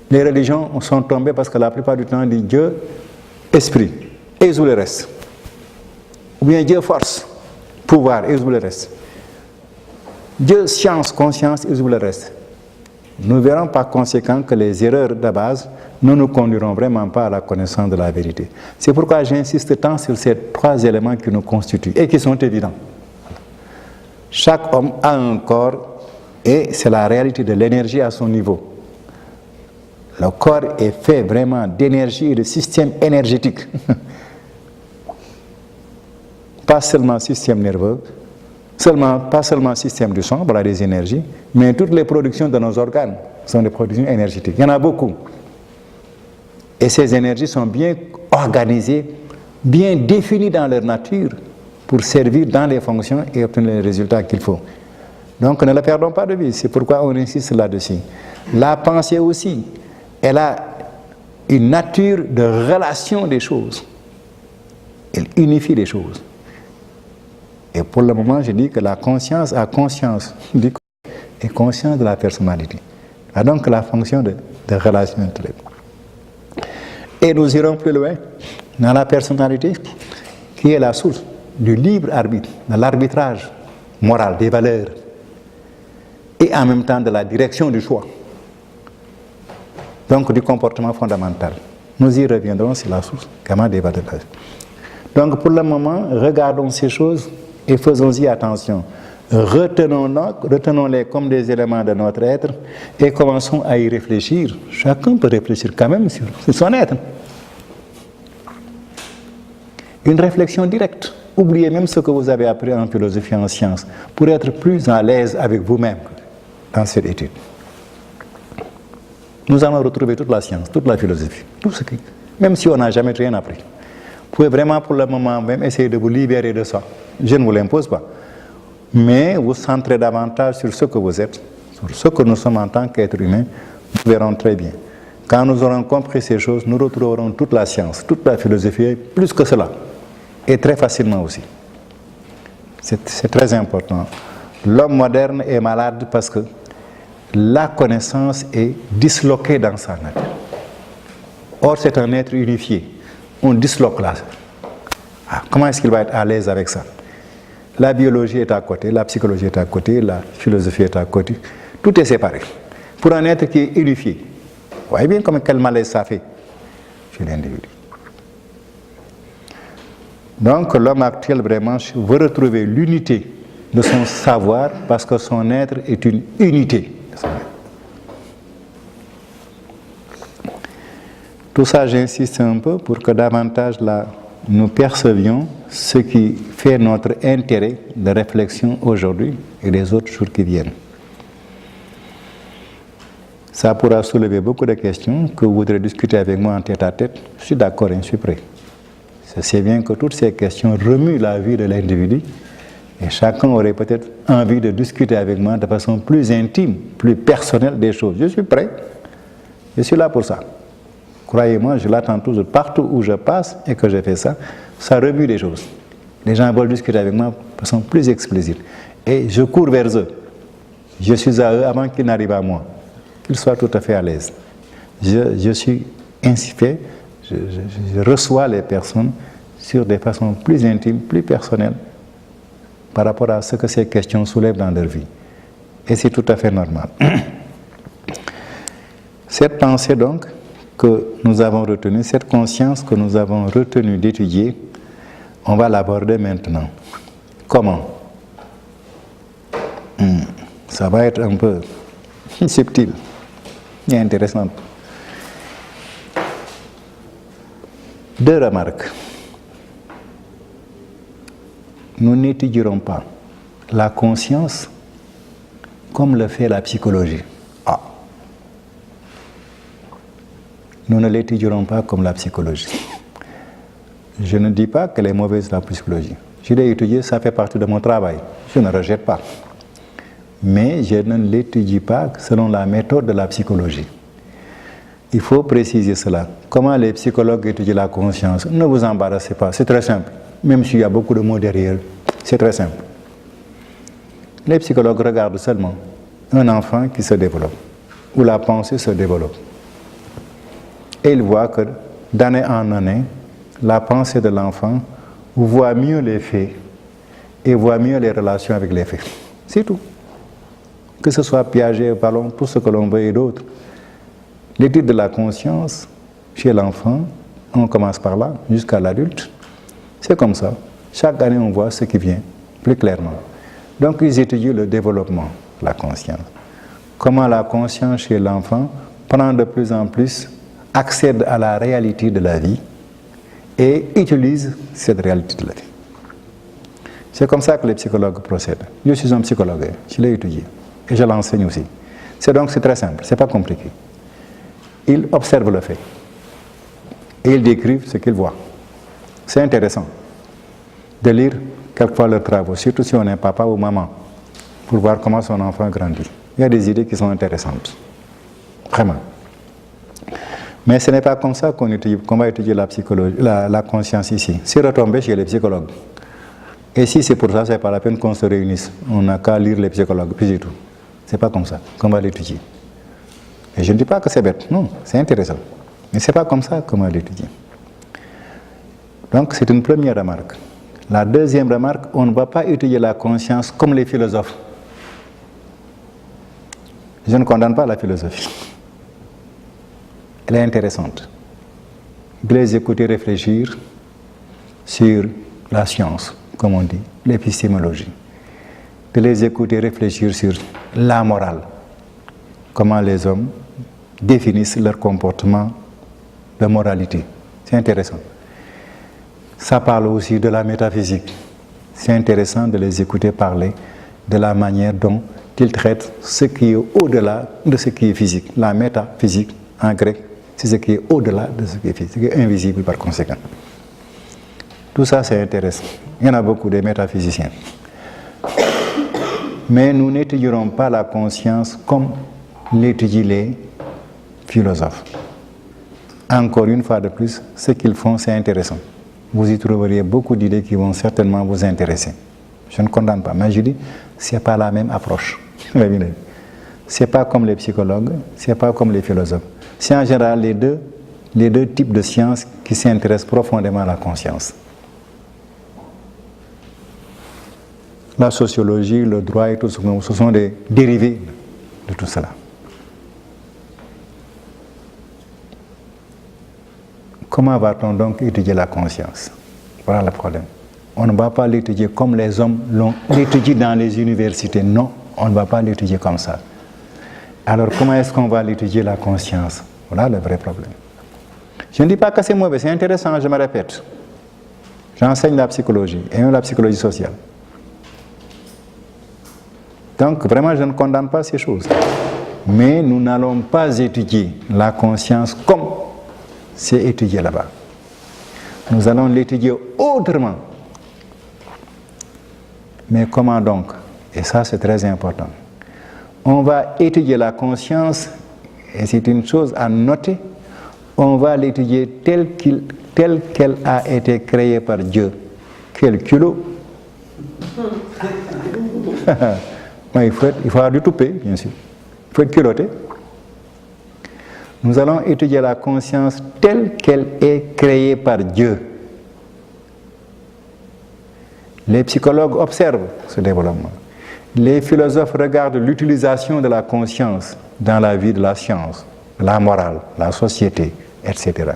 Les religions sont tombées parce que la plupart du temps, on dit Dieu, esprit, et où le reste. Ou bien Dieu, force, pouvoir, et où le reste. Dieu, science, conscience, et où le reste. Nous verrons par conséquent que les erreurs de base ne nous conduiront vraiment pas à la connaissance de la vérité. C'est pourquoi j'insiste tant sur ces trois éléments qui nous constituent et qui sont évidents. Chaque homme a un corps et c'est la réalité de l'énergie à son niveau. Le corps est fait vraiment d'énergie et de système énergétique. Pas seulement système nerveux, pas seulement système du sang, voilà des énergies, mais toutes les productions de nos organes sont des productions énergétiques. Il y en a beaucoup. Et ces énergies sont bien organisées, bien définies dans leur nature pour servir dans les fonctions et obtenir les résultats qu'il faut. Donc ne le perdons pas de vue, c'est pourquoi on insiste là-dessus. La pensée aussi, elle a une nature de relation des choses. Elle unifie les choses. Et pour le moment, je dis que la conscience a conscience du corps et conscience de la personnalité. Elle a donc la fonction de relation entre les deux. Et nous irons plus loin dans la personnalité qui est la source du libre arbitre, de l'arbitrage moral des valeurs et en même temps de la direction du choix. Donc du comportement fondamental. Nous y reviendrons, c'est la source vraiment des valeurs. Donc pour le moment, regardons ces choses et faisons-y attention. Retenons-les comme des éléments de notre être et commençons à y réfléchir. Chacun peut réfléchir quand même sur son être. Une réflexion directe. Oubliez même ce que vous avez appris en philosophie et en sciences pour être plus à l'aise avec vous-même dans cette étude. Nous allons retrouver toute la science, toute la philosophie, tout ce qui, même si on n'a jamais rien appris. Vous pouvez vraiment pour le moment même essayer de vous libérer de ça. Je ne vous l'impose pas. Mais vous centrez davantage sur ce que vous êtes, sur ce que nous sommes en tant qu'êtres humains, nous verrons très bien. Quand nous aurons compris ces choses, nous retrouverons toute la science, toute la philosophie, plus que cela. Et très facilement aussi. C'est très important. L'homme moderne est malade parce que la connaissance est disloquée dans sa nature. Or, c'est un être unifié. On disloque là. Comment est-ce qu'il va être à l'aise avec ça? La biologie est à côté, la psychologie est à côté, la philosophie est à côté. Tout est séparé. Pour un être qui est unifié, vous voyez bien quel malaise ça fait chez l'individu. Donc l'homme actuel vraiment veut retrouver l'unité de son savoir parce que son être est une unité. Tout ça, j'insiste un peu pour que davantage là, nous percevions ce qui fait notre intérêt de réflexion aujourd'hui et les autres jours qui viennent. Ça pourra soulever beaucoup de questions que vous voudrez discuter avec moi en tête à tête. Je suis d'accord et je suis prêt. C'est bien que toutes ces questions remuent la vie de l'individu et chacun aurait peut-être envie de discuter avec moi de façon plus intime, plus personnelle des choses. Je suis prêt. Je suis là pour ça. Croyez-moi, je l'attends toujours partout où je passe et que je fais ça. Ça remue les choses. Les gens veulent discuter avec moi de façon plus explicite. Et je cours vers eux. Je suis à eux avant qu'ils n'arrivent à moi. Qu'ils soient tout à fait à l'aise. Je suis ainsi fait. Je reçois les personnes sur des façons plus intimes, plus personnelles par rapport à ce que ces questions soulèvent dans leur vie. Et c'est tout à fait normal. Cette pensée donc que nous avons retenue, cette conscience que nous avons retenu d'étudier, on va l'aborder maintenant. Comment? Ça va être un peu subtil et intéressant. Deux remarques. Nous n'étudierons pas la conscience comme le fait la psychologie. Ah. Nous ne l'étudierons pas comme la psychologie. Je ne dis pas qu'elle est mauvaise la psychologie. Je l'ai étudiée, ça fait partie de mon travail. Je ne rejette pas. Mais je ne l'étudie pas selon la méthode de la psychologie. Il faut préciser cela. Comment les psychologues étudient la conscience? Ne vous embarrassez pas, c'est très simple. Même s'il y a beaucoup de mots derrière, c'est très simple. Les psychologues regardent seulement un enfant qui se développe, où la pensée se développe. Et ils voient que d'année en année, la pensée de l'enfant voit mieux les faits et voit mieux les relations avec les faits. C'est tout. Que ce soit Piaget, Ballon, tout ce que l'on veut et d'autres. L'étude de la conscience chez l'enfant, on commence par là, jusqu'à l'adulte. C'est comme ça. Chaque année, on voit ce qui vient plus clairement. Donc, ils étudient le développement de la conscience. Comment la conscience chez l'enfant prend de plus en plus, accède à la réalité de la vie et utilise cette réalité de la vie. C'est comme ça que les psychologues procèdent. Je suis un psychologue, je l'ai étudié et je l'enseigne aussi. C'est très simple, c'est pas compliqué. Ils observent le fait et ils décrivent ce qu'ils voient. C'est intéressant de lire quelquefois leurs travaux, surtout si on est papa ou maman, pour voir comment son enfant grandit. Il y a des idées qui sont intéressantes, vraiment. Mais ce n'est pas comme ça qu'on va étudier la psychologie, la conscience ici. C'est retombé chez les psychologues. Et si c'est pour ça, c'est pas la peine qu'on se réunisse. On n'a qu'à lire les psychologues, puis c'est tout. C'est pas comme ça qu'on va l'étudier. Et je ne dis pas que c'est bête, non, c'est intéressant. Mais c'est pas comme ça qu'on va l'étudier. Donc c'est une première remarque. La deuxième remarque, on ne va pas étudier la conscience comme les philosophes. Je ne condamne pas la philosophie. Elle est intéressante. De les écouter réfléchir sur la science, comme on dit, l'épistémologie. De les écouter réfléchir sur la morale. Comment les hommes définissent leur comportement de moralité. C'est intéressant. Ça parle aussi de la métaphysique. C'est intéressant de les écouter parler de la manière dont ils traitent ce qui est au-delà de ce qui est physique. La métaphysique, en grec, c'est ce qui est au-delà de ce qui est physique, ce qui est invisible par conséquent. Tout ça, c'est intéressant. Il y en a beaucoup de métaphysiciens. Mais nous n'étudierons pas la conscience comme l'étudient les philosophes. Encore une fois de plus, ce qu'ils font, c'est intéressant. Vous y trouveriez beaucoup d'idées qui vont certainement vous intéresser. Je ne condamne pas, mais je dis, ce n'est pas la même approche. Ce n'est pas comme les psychologues, ce n'est pas comme les philosophes. C'est en général les deux types de sciences qui s'intéressent profondément à la conscience. La sociologie, le droit et tout ce sont des dérivés de tout cela. Comment va-t-on donc étudier la conscience? Voilà le problème. On ne va pas l'étudier comme les hommes l'ont étudié dans les universités. Non, on ne va pas l'étudier comme ça. Alors comment est-ce qu'on va l'étudier la conscience? Voilà le vrai problème. Je ne dis pas que c'est mauvais, c'est intéressant, je me répète. J'enseigne la psychologie, et même la psychologie sociale. Donc vraiment, je ne condamne pas ces choses. Mais nous n'allons pas étudier la conscience comme c'est étudié là-bas. Nous allons l'étudier autrement. Mais comment donc? Et ça, c'est très important. On va étudier la conscience, et c'est une chose à noter, on va l'étudier telle qu'elle a été créée par Dieu. Quel culot! Il faut avoir du toupet, bien sûr. Il faut être culotté. Nous allons étudier la conscience telle qu'elle est créée par Dieu. Les psychologues observent ce développement. Les philosophes regardent l'utilisation de la conscience dans la vie de la science, la morale, la société, etc.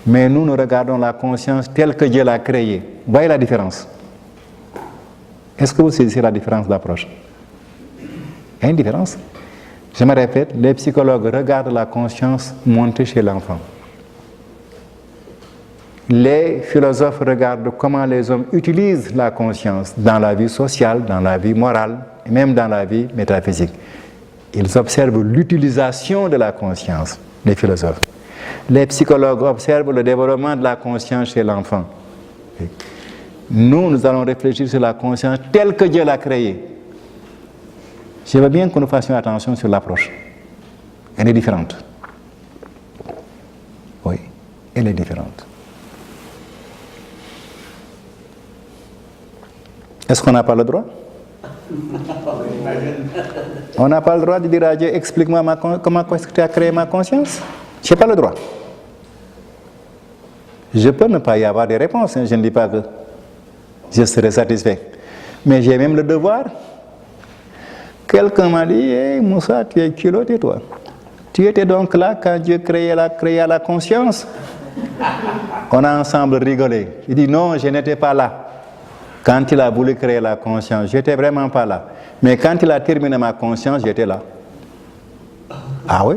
Mais nous regardons la conscience telle que Dieu l'a créée. Voyez la différence? Est-ce que vous saisissez la différence d'approche? Il y a une différence. Je me répète, les psychologues regardent la conscience monter chez l'enfant. Les philosophes regardent comment les hommes utilisent la conscience dans la vie sociale, dans la vie morale, et même dans la vie métaphysique. Ils observent l'utilisation de la conscience, les philosophes. Les psychologues observent le développement de la conscience chez l'enfant. Nous allons réfléchir sur la conscience telle que Dieu l'a créée. Je veux bien que nous fassions attention sur l'approche. Elle est différente. Oui, elle est différente. Est-ce qu'on n'a pas le droit? On n'a pas le droit de dire à Dieu, explique-moi comment est-ce que tu as créé ma conscience? Je n'ai pas le droit. Je peux ne pas y avoir des réponses, je ne dis pas que je serai satisfait. Mais j'ai même le devoir. Quelqu'un m'a dit, hey, Moussa, tu es culotté toi. Tu étais donc là quand Dieu créa la conscience? On a ensemble rigolé. Il dit, non, je n'étais pas là. Quand il a voulu créer la conscience, je n'étais vraiment pas là. Mais quand il a terminé ma conscience, j'étais là. Ah oui?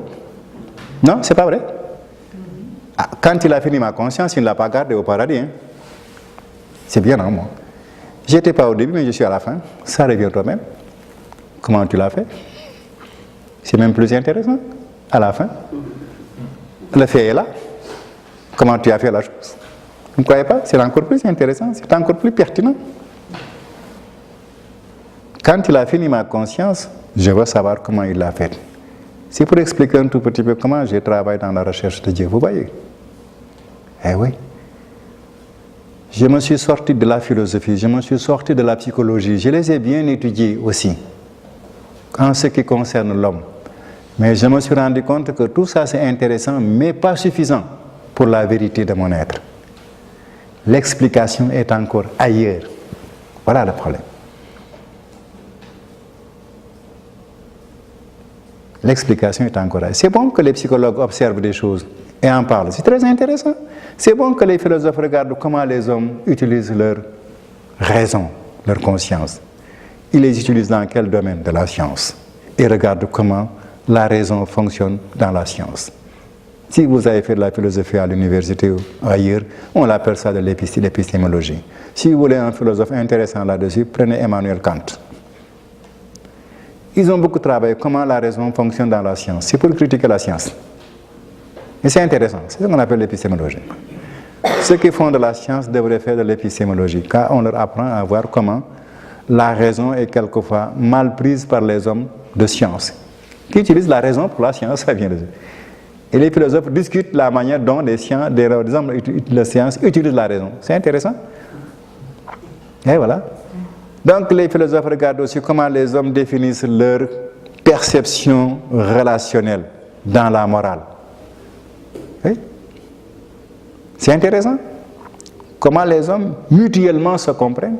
Non, c'est pas vrai. Ah, quand il a fini ma conscience, il ne l'a pas gardé au paradis. Hein? C'est bien en moi. Je n'étais pas au début, mais je suis à la fin. Ça revient toi-même. Comment tu l'as fait? C'est même plus intéressant. À la fin, le fait est là. Comment tu as fait la chose? Vous ne croyez pas? C'est encore plus intéressant, c'est encore plus pertinent. Quand il a fini ma conscience, je veux savoir comment il l'a fait. C'est pour expliquer un tout petit peu comment je travaille dans la recherche de Dieu, vous voyez? Eh oui. Je me suis sorti de la philosophie, je me suis sorti de la psychologie, je les ai bien étudiés aussi, en ce qui concerne l'homme. Mais je me suis rendu compte que tout ça c'est intéressant, mais pas suffisant pour la vérité de mon être. L'explication est encore ailleurs. Voilà le problème. L'explication est encore ailleurs. C'est bon que les psychologues observent des choses et en parlent. C'est très intéressant. C'est bon que les philosophes regardent comment les hommes utilisent leur raison, leur conscience. Ils les utilisent dans quel domaine? De la science. Et regardent comment la raison fonctionne dans la science. Si vous avez fait de la philosophie à l'université ou ailleurs, on l'appelle ça de l'épistémologie. Si vous voulez un philosophe intéressant là-dessus, prenez Emmanuel Kant. Ils ont beaucoup travaillé comment la raison fonctionne dans la science. C'est pour critiquer la science. Et c'est intéressant, c'est ce qu'on appelle l'épistémologie. Ceux qui font de la science devraient faire de l'épistémologie, car on leur apprend à voir comment la raison est quelquefois mal prise par les hommes de science, qui utilisent la raison pour la science, ça vient de dire. Et les philosophes discutent la manière dont les hommes de science utilisent la raison. C'est intéressant. Et voilà. Donc les philosophes regardent aussi comment les hommes définissent leur perception relationnelle dans la morale. Oui. C'est intéressant. Comment les hommes mutuellement se comprennent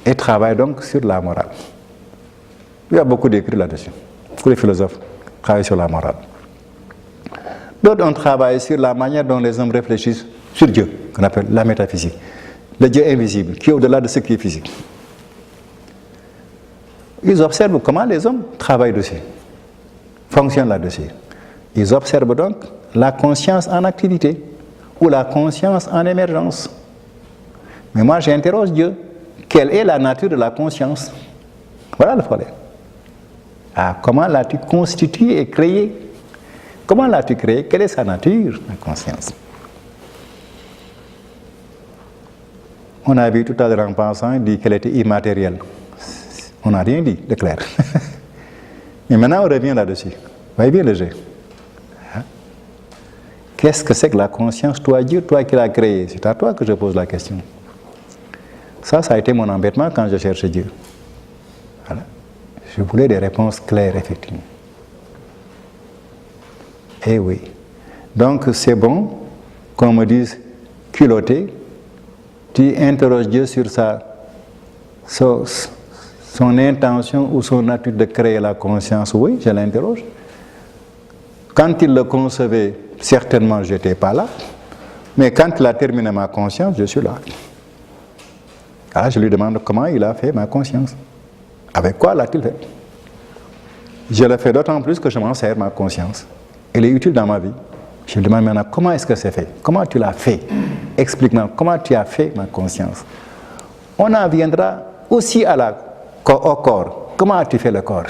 et travaillent donc sur la morale. Il y a beaucoup d'écrits là-dessus. Tous les philosophes travaillent sur la morale. D'autres ont travaillé sur la manière dont les hommes réfléchissent sur Dieu, qu'on appelle la métaphysique. Le Dieu invisible, qui est au-delà de ce qui est physique. Ils observent comment les hommes travaillent dessus, fonctionnent là-dessus. Ils observent donc la conscience en activité ou la conscience en émergence. Mais moi, j'interroge Dieu. Quelle est la nature de la conscience? Voilà le problème. Ah, comment l'as-tu constituée et créée? Comment l'as-tu créée? Quelle est sa nature, la conscience? On a vu tout à l'heure en pensant, il dit qu'elle était immatérielle. On n'a rien dit de clair. Mais maintenant, on revient là-dessus. Voyez bien le jeu. Hein? Qu'est-ce que c'est que la conscience? Toi, Dieu, toi qui l'as créée. C'est à toi que je pose la question. Ça a été mon embêtement quand je cherchais Dieu. Voilà. Je voulais des réponses claires, effectivement. Eh oui. Donc, c'est bon qu'on me dise culotté. Tu interroges Dieu sur son intention ou son nature de créer la conscience. Oui, je l'interroge. Quand il le concevait, certainement, je n'étais pas là. Mais quand il a terminé ma conscience, je suis là. Alors, je lui demande comment il a fait ma conscience. Avec quoi l'a-t-il fait? Je le fais d'autant plus que je m'en sers, ma conscience. Elle est utile dans ma vie. Je lui demande maintenant, comment est-ce que c'est fait? Comment tu l'as fait? Explique-moi, comment tu as fait ma conscience? On en viendra aussi au corps. Comment as-tu fait le corps?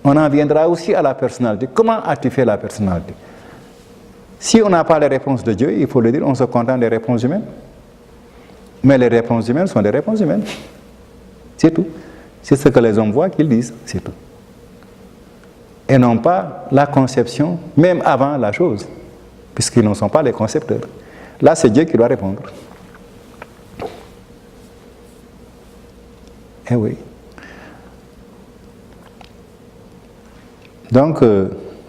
On en viendra aussi à la personnalité. Comment as-tu fait la personnalité? Si on n'a pas les réponses de Dieu, il faut le dire, on se contente des réponses humaines. Mais les réponses humaines sont des réponses humaines. C'est tout. C'est ce que les hommes voient qu'ils disent, c'est tout. Et non pas la conception, même avant la chose, puisqu'ils ne sont pas les concepteurs. Là, c'est Dieu qui doit répondre. Eh oui. Donc,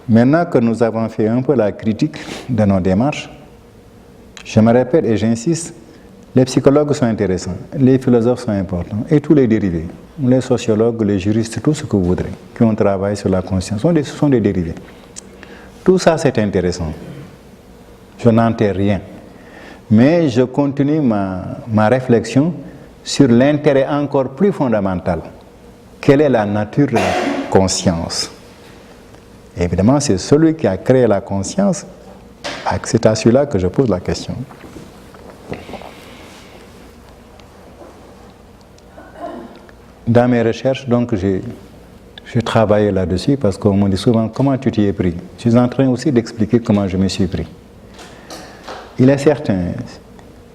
maintenant que nous avons fait un peu la critique de nos démarches, je me répète et j'insiste, les psychologues sont intéressants, les philosophes sont importants, et tous les dérivés, les sociologues, les juristes, tout ce que vous voudrez, qui ont travaillé sur la conscience, ce sont des dérivés. Tout ça, c'est intéressant. Je n'enterre rien. Mais je continue ma réflexion sur l'intérêt encore plus fondamental. Quelle est la nature de la conscience? Évidemment, c'est celui qui a créé la conscience. C'est à celui-là que je pose la question. Dans mes recherches, donc, j'ai travaillé là-dessus parce qu'on me dit souvent comment tu t'y es pris. Je suis en train aussi d'expliquer comment je me suis pris. Il est certain,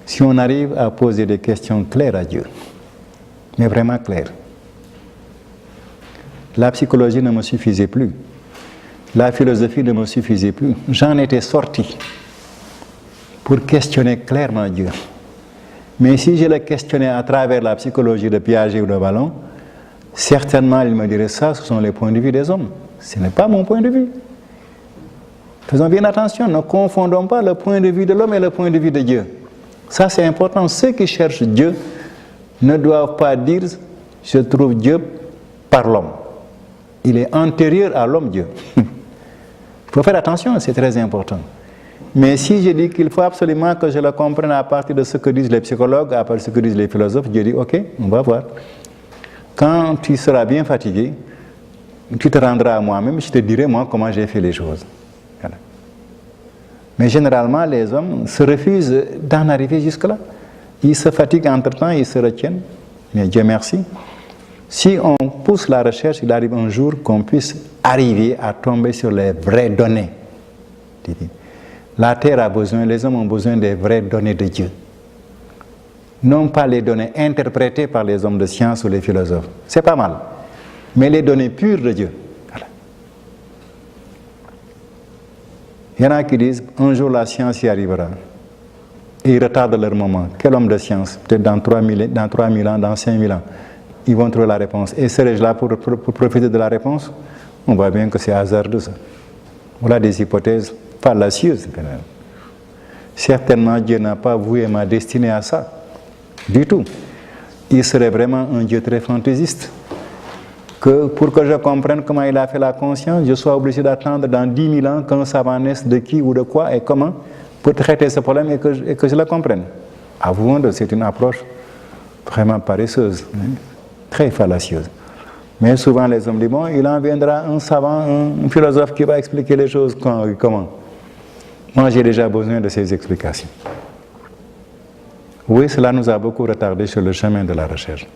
si on arrive à poser des questions claires à Dieu, mais vraiment claires, la psychologie ne me suffisait plus, la philosophie ne me suffisait plus. J'en étais sorti pour questionner clairement Dieu. Mais si je le questionnais à travers la psychologie de Piaget ou de Vallon, certainement il me dirait ça, ce sont les points de vue des hommes. Ce n'est pas mon point de vue. Faisons bien attention, ne confondons pas le point de vue de l'homme et le point de vue de Dieu. Ça c'est important. Ceux qui cherchent Dieu ne doivent pas dire « je trouve Dieu par l'homme ». Il est antérieur à l'homme Dieu. Il faut faire attention, c'est très important. Mais si je dis qu'il faut absolument que je le comprenne à partir de ce que disent les psychologues, à partir de ce que disent les philosophes, Dieu dit ok, on va voir. Quand tu seras bien fatigué, tu te rendras à moi-même, je te dirai moi comment j'ai fait les choses. Voilà. Mais généralement, les hommes se refusent d'en arriver jusque-là. Ils se fatiguent entre-temps, ils se retiennent. Mais Dieu merci. Si on pousse la recherche, il arrive un jour qu'on puisse arriver à tomber sur les vraies données. La terre a besoin, les hommes ont besoin des vraies données de Dieu. Non pas les données interprétées par les hommes de science ou les philosophes. C'est pas mal. Mais les données pures de Dieu. Voilà. Il y en a qui disent, un jour la science y arrivera. Et ils retardent leur moment. Quel homme de science? Peut-être dans 3000 ans, dans 5000 ans. Ils vont trouver la réponse. Et serais-je là pour profiter de la réponse? On voit bien que c'est hasardeux ça. Voilà des hypothèses fallacieuses. Certainement, Dieu n'a pas voué ma destinée à ça. Du tout. Il serait vraiment un Dieu très fantaisiste. Que pour que je comprenne comment il a fait la conscience, je sois obligé d'attendre dans 10 000 ans qu'un savant naisse de qui ou de quoi et comment pour traiter ce problème et que je le comprenne. Avouons que c'est une approche vraiment paresseuse, très fallacieuse. Mais souvent les hommes disent, bon, il en viendra un savant, un philosophe qui va expliquer les choses comment. Moi, j'ai déjà besoin de ces explications. Oui, cela nous a beaucoup retardé sur le chemin de la recherche.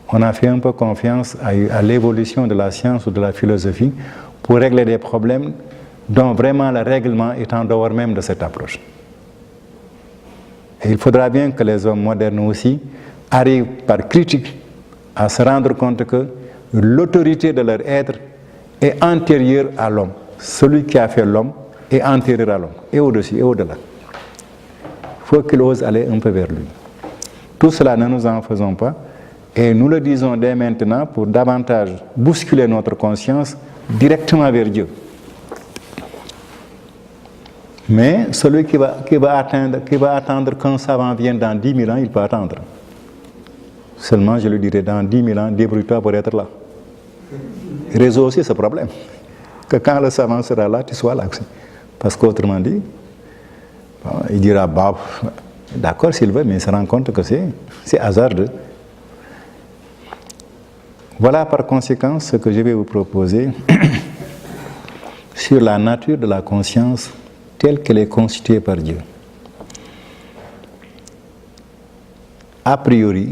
On a fait un peu confiance à l'évolution de la science ou de la philosophie pour régler des problèmes dont vraiment le règlement est en dehors même de cette approche. Et il faudra bien que les hommes modernes aussi arrivent par critique à se rendre compte que l'autorité de leur être est antérieure à l'homme. Celui qui a fait l'homme est antérieur à l'homme, et au-dessus, et au-delà. Il faut qu'il ose aller un peu vers lui. Tout cela, ne nous en faisons pas, et nous le disons dès maintenant pour davantage bousculer notre conscience directement vers Dieu. Mais celui qui va attendre qu'un savant vienne dans 10 000 ans, il peut attendre. Seulement, je lui dirai, dans 10 000 ans, débrouille-toi pour être là. Résout aussi ce problème. Que quand le savant sera là, tu sois là aussi. Parce qu'autrement dit, il dira, bah, d'accord s'il veut, mais il se rend compte que c'est hasardeux. Voilà par conséquent ce que je vais vous proposer sur la nature de la conscience telle qu'elle est constituée par Dieu. A priori,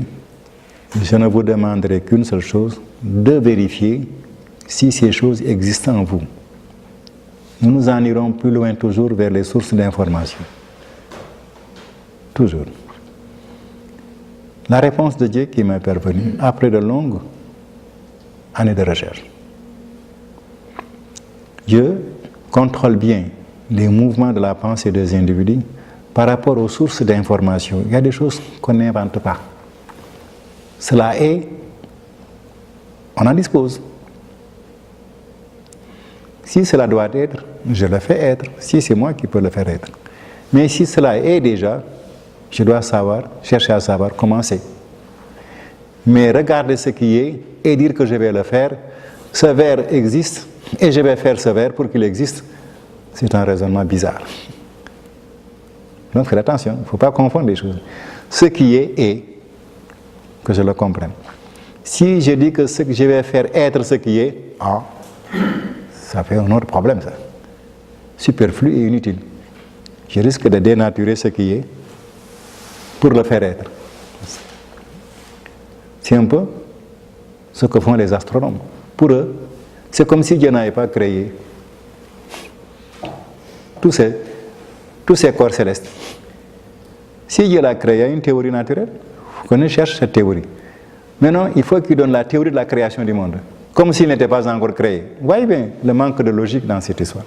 je ne vous demanderai qu'une seule chose, de vérifier si ces choses existent en vous, nous nous en irons plus loin toujours vers les sources d'information. Toujours. La réponse de Dieu qui m'est parvenue après de longues années de recherche. Dieu contrôle bien les mouvements de la pensée des individus par rapport aux sources d'information. Il y a des choses qu'on n'invente pas. Cela est, on en dispose. Si cela doit être, je le fais être. Si c'est moi qui peux le faire être. Mais si cela est déjà, je dois savoir, chercher à savoir comment c'est. Mais regarder ce qui est et dire que je vais le faire, ce verre existe et je vais faire ce verre pour qu'il existe, c'est un raisonnement bizarre. Donc faites attention, il ne faut pas confondre les choses. Ce qui est, que je le comprenne. Si je dis que ce que je vais faire être ce qui est, ça fait un autre problème, ça. Superflu et inutile. Je risque de dénaturer ce qui est pour le faire être. C'est un peu ce que font les astronomes. Pour eux, c'est comme si Dieu n'avait pas créé tous ces corps célestes. Si Dieu l'a créé, il y a une théorie naturelle. Il faut qu'on cherche cette théorie. Maintenant, il faut qu'il donne la théorie de la création du monde. Comme s'il n'était pas encore créé. Vous voyez bien le manque de logique dans cette histoire.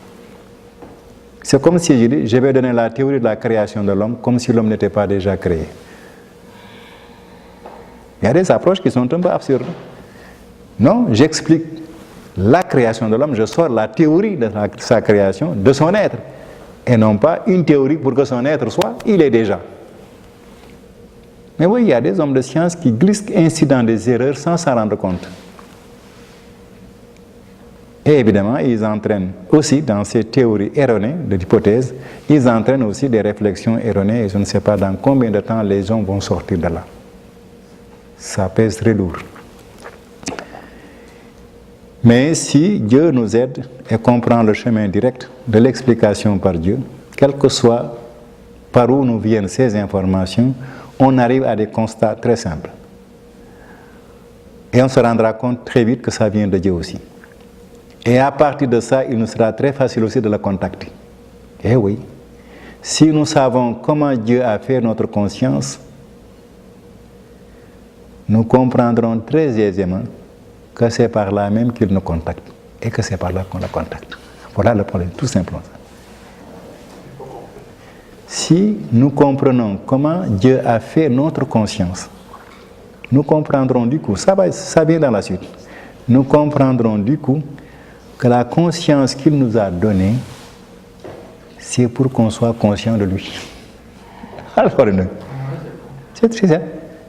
C'est comme si je dis, je vais donner la théorie de la création de l'homme comme si l'homme n'était pas déjà créé. Il y a des approches qui sont un peu absurdes. Non, j'explique la création de l'homme, je sors la théorie de sa création, de son être. Et non pas une théorie pour que son être soit, il est déjà. Mais oui, il y a des hommes de science qui glissent ainsi dans des erreurs sans s'en rendre compte. Et évidemment, ils entraînent aussi dans ces théories erronées de l'hypothèse, ils entraînent aussi des réflexions erronées et je ne sais pas dans combien de temps les gens vont sortir de là. Ça pèse très lourd. Mais si Dieu nous aide et comprend le chemin direct de l'explication par Dieu, quel que soit par où nous viennent ces informations, on arrive à des constats très simples. Et on se rendra compte très vite que ça vient de Dieu aussi. Et à partir de ça, il nous sera très facile aussi de le contacter. Eh oui, si nous savons comment Dieu a fait notre conscience, nous comprendrons très aisément que c'est par là même qu'il nous contacte et que c'est par là qu'on le contacte. Voilà le problème, tout simplement. Si nous comprenons comment Dieu a fait notre conscience, nous comprendrons du coup, ça vient dans la suite, nous comprendrons du coup que la conscience qu'il nous a donnée, c'est pour qu'on soit conscient de lui. Alors, c'est ça.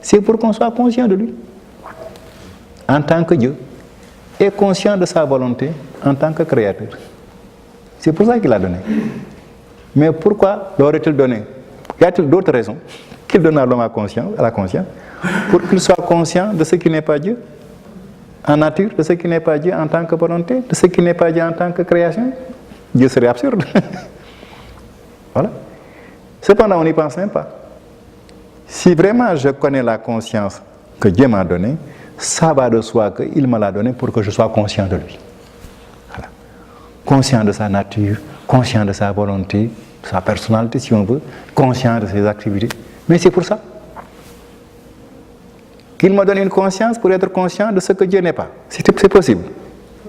C'est pour qu'on soit conscient de lui, en tant que Dieu, et conscient de sa volonté en tant que créateur. C'est pour ça qu'il l'a donné. Mais pourquoi l'aurait-il donné? Y a-t-il d'autres raisons qu'il donne à l'homme à la conscience, pour qu'il soit conscient de ce qui n'est pas Dieu, en nature, de ce qui n'est pas Dieu en tant que volonté, de ce qui n'est pas Dieu en tant que création? Dieu serait absurde. Voilà. Cependant, on n'y pense même pas. Si vraiment je connais la conscience que Dieu m'a donnée, ça va de soi qu'il me l'a donnée pour que je sois conscient de lui. Voilà. Conscient de sa nature, conscient de sa volonté, de sa personnalité si on veut, conscient de ses activités. Mais c'est pour ça qu'il me donne une conscience pour être conscient de ce que Dieu n'est pas. C'est possible.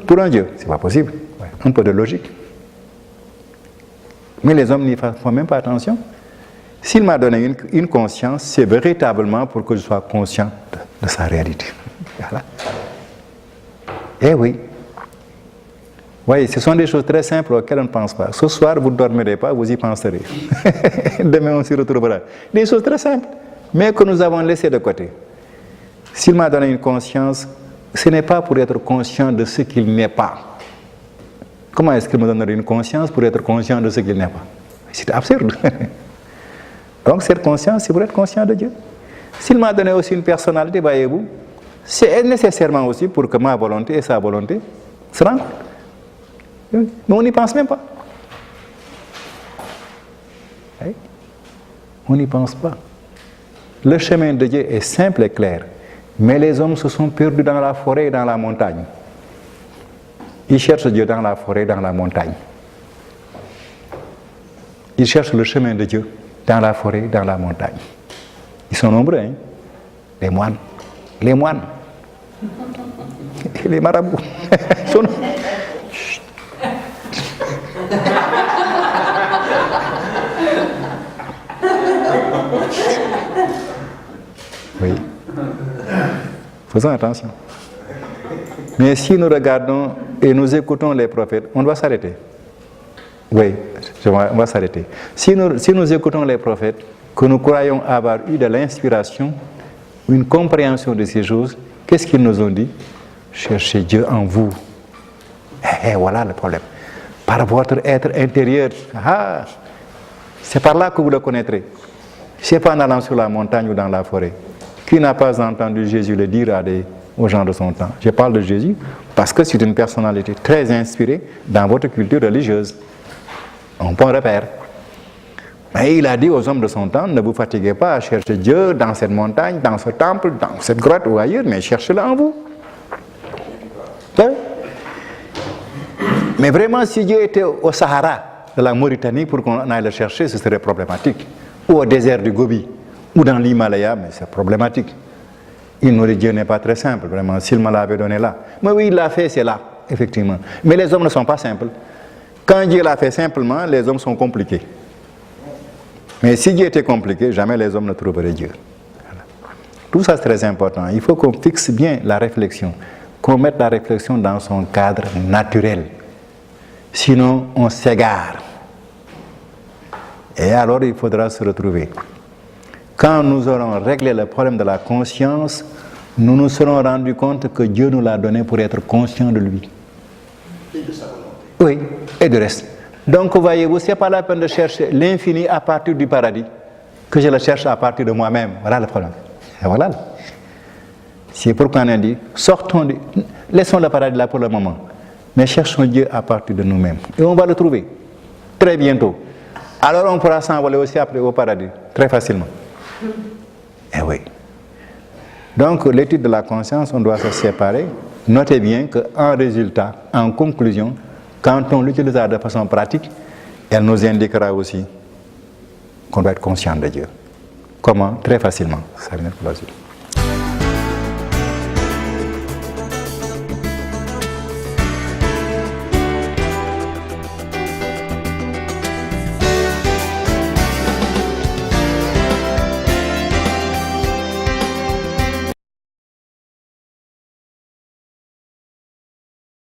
Pour un Dieu, ce n'est pas possible. Ouais. Un peu de logique. Mais les hommes n'y font même pas attention. S'il m'a donné une conscience, c'est véritablement pour que je sois conscient de sa réalité. Voilà. Eh oui. Oui, ce sont des choses très simples auxquelles on ne pense pas. Ce soir, vous ne dormirez pas, vous y penserez. Demain, on s'y retrouvera. Des choses très simples, mais que nous avons laissées de côté. S'il m'a donné une conscience, ce n'est pas pour être conscient de ce qu'il n'est pas. Comment est-ce qu'il me donnerait une conscience pour être conscient de ce qu'il n'est pas? C'est absurde. Donc cette conscience, c'est pour être conscient de Dieu. S'il m'a donné aussi une personnalité, voyez-vous, c'est nécessairement aussi pour que ma volonté et sa volonté se rencontrent. Mais on n'y pense même pas. On n'y pense pas. Le chemin de Dieu est simple et clair, mais les hommes se sont perdus dans la forêt et dans la montagne. Ils cherchent Dieu dans la forêt, dans la montagne. Ils cherchent le chemin de Dieu dans la forêt, dans la montagne. Ils sont nombreux, hein? Les moines. Les moines. Et les marabouts. Oui. Faisons attention. Mais si nous regardons et nous écoutons les prophètes, on doit s'arrêter. Oui, on va s'arrêter. Si nous écoutons les prophètes, que nous croyons avoir eu de l'inspiration, une compréhension de ces choses, qu'est-ce qu'ils nous ont dit? Cherchez Dieu en vous. Et voilà le problème. Par votre être intérieur. Ah, c'est par là que vous le connaîtrez. Ce n'est pas en allant sur la montagne ou dans la forêt. Qui n'a pas entendu Jésus le dire aux gens de son temps? Je parle de Jésus parce que c'est une personnalité très inspirée dans votre culture religieuse. On peut repère. Mais il a dit aux hommes de son temps, ne vous fatiguez pas à chercher Dieu dans cette montagne, dans ce temple, dans cette grotte ou ailleurs, mais cherchez-le en vous. Mais vraiment, si Dieu était au Sahara de la Mauritanie pour qu'on aille le chercher, ce serait problématique. Ou au désert du Gobi, ou dans l'Himalaya, mais c'est problématique. Dieu n'est pas très simple, vraiment, s'il me l'avait donné là. Mais oui, il l'a fait, c'est là, effectivement. Mais les hommes ne sont pas simples. Quand Dieu l'a fait simplement, les hommes sont compliqués. Mais si Dieu était compliqué, jamais les hommes ne trouveraient Dieu. Voilà. Tout ça, c'est très important. Il faut qu'on fixe bien la réflexion, qu'on mette la réflexion dans son cadre naturel. Sinon, on s'égare. Et alors, il faudra se retrouver. Quand nous aurons réglé le problème de la conscience, nous nous serons rendus compte que Dieu nous l'a donné pour être conscients de lui. Et de sa volonté. Oui, et de reste. Donc, voyez-vous, ce n'est pas la peine de chercher l'infini à partir du paradis, que je le cherche à partir de moi-même. Voilà le problème. Et voilà. C'est pourquoi on a dit, laissons le paradis là pour le moment, mais cherchons Dieu à partir de nous-mêmes. Et on va le trouver très bientôt. Alors on pourra s'envoler aussi après au paradis, très facilement. Eh oui. Donc, l'étude de la conscience, on doit se séparer. Notez bien qu'en résultat, en conclusion, quand on l'utilisera de façon pratique, elle nous indiquera aussi qu'on doit être conscient de Dieu. Comment? Très facilement. Ça vient de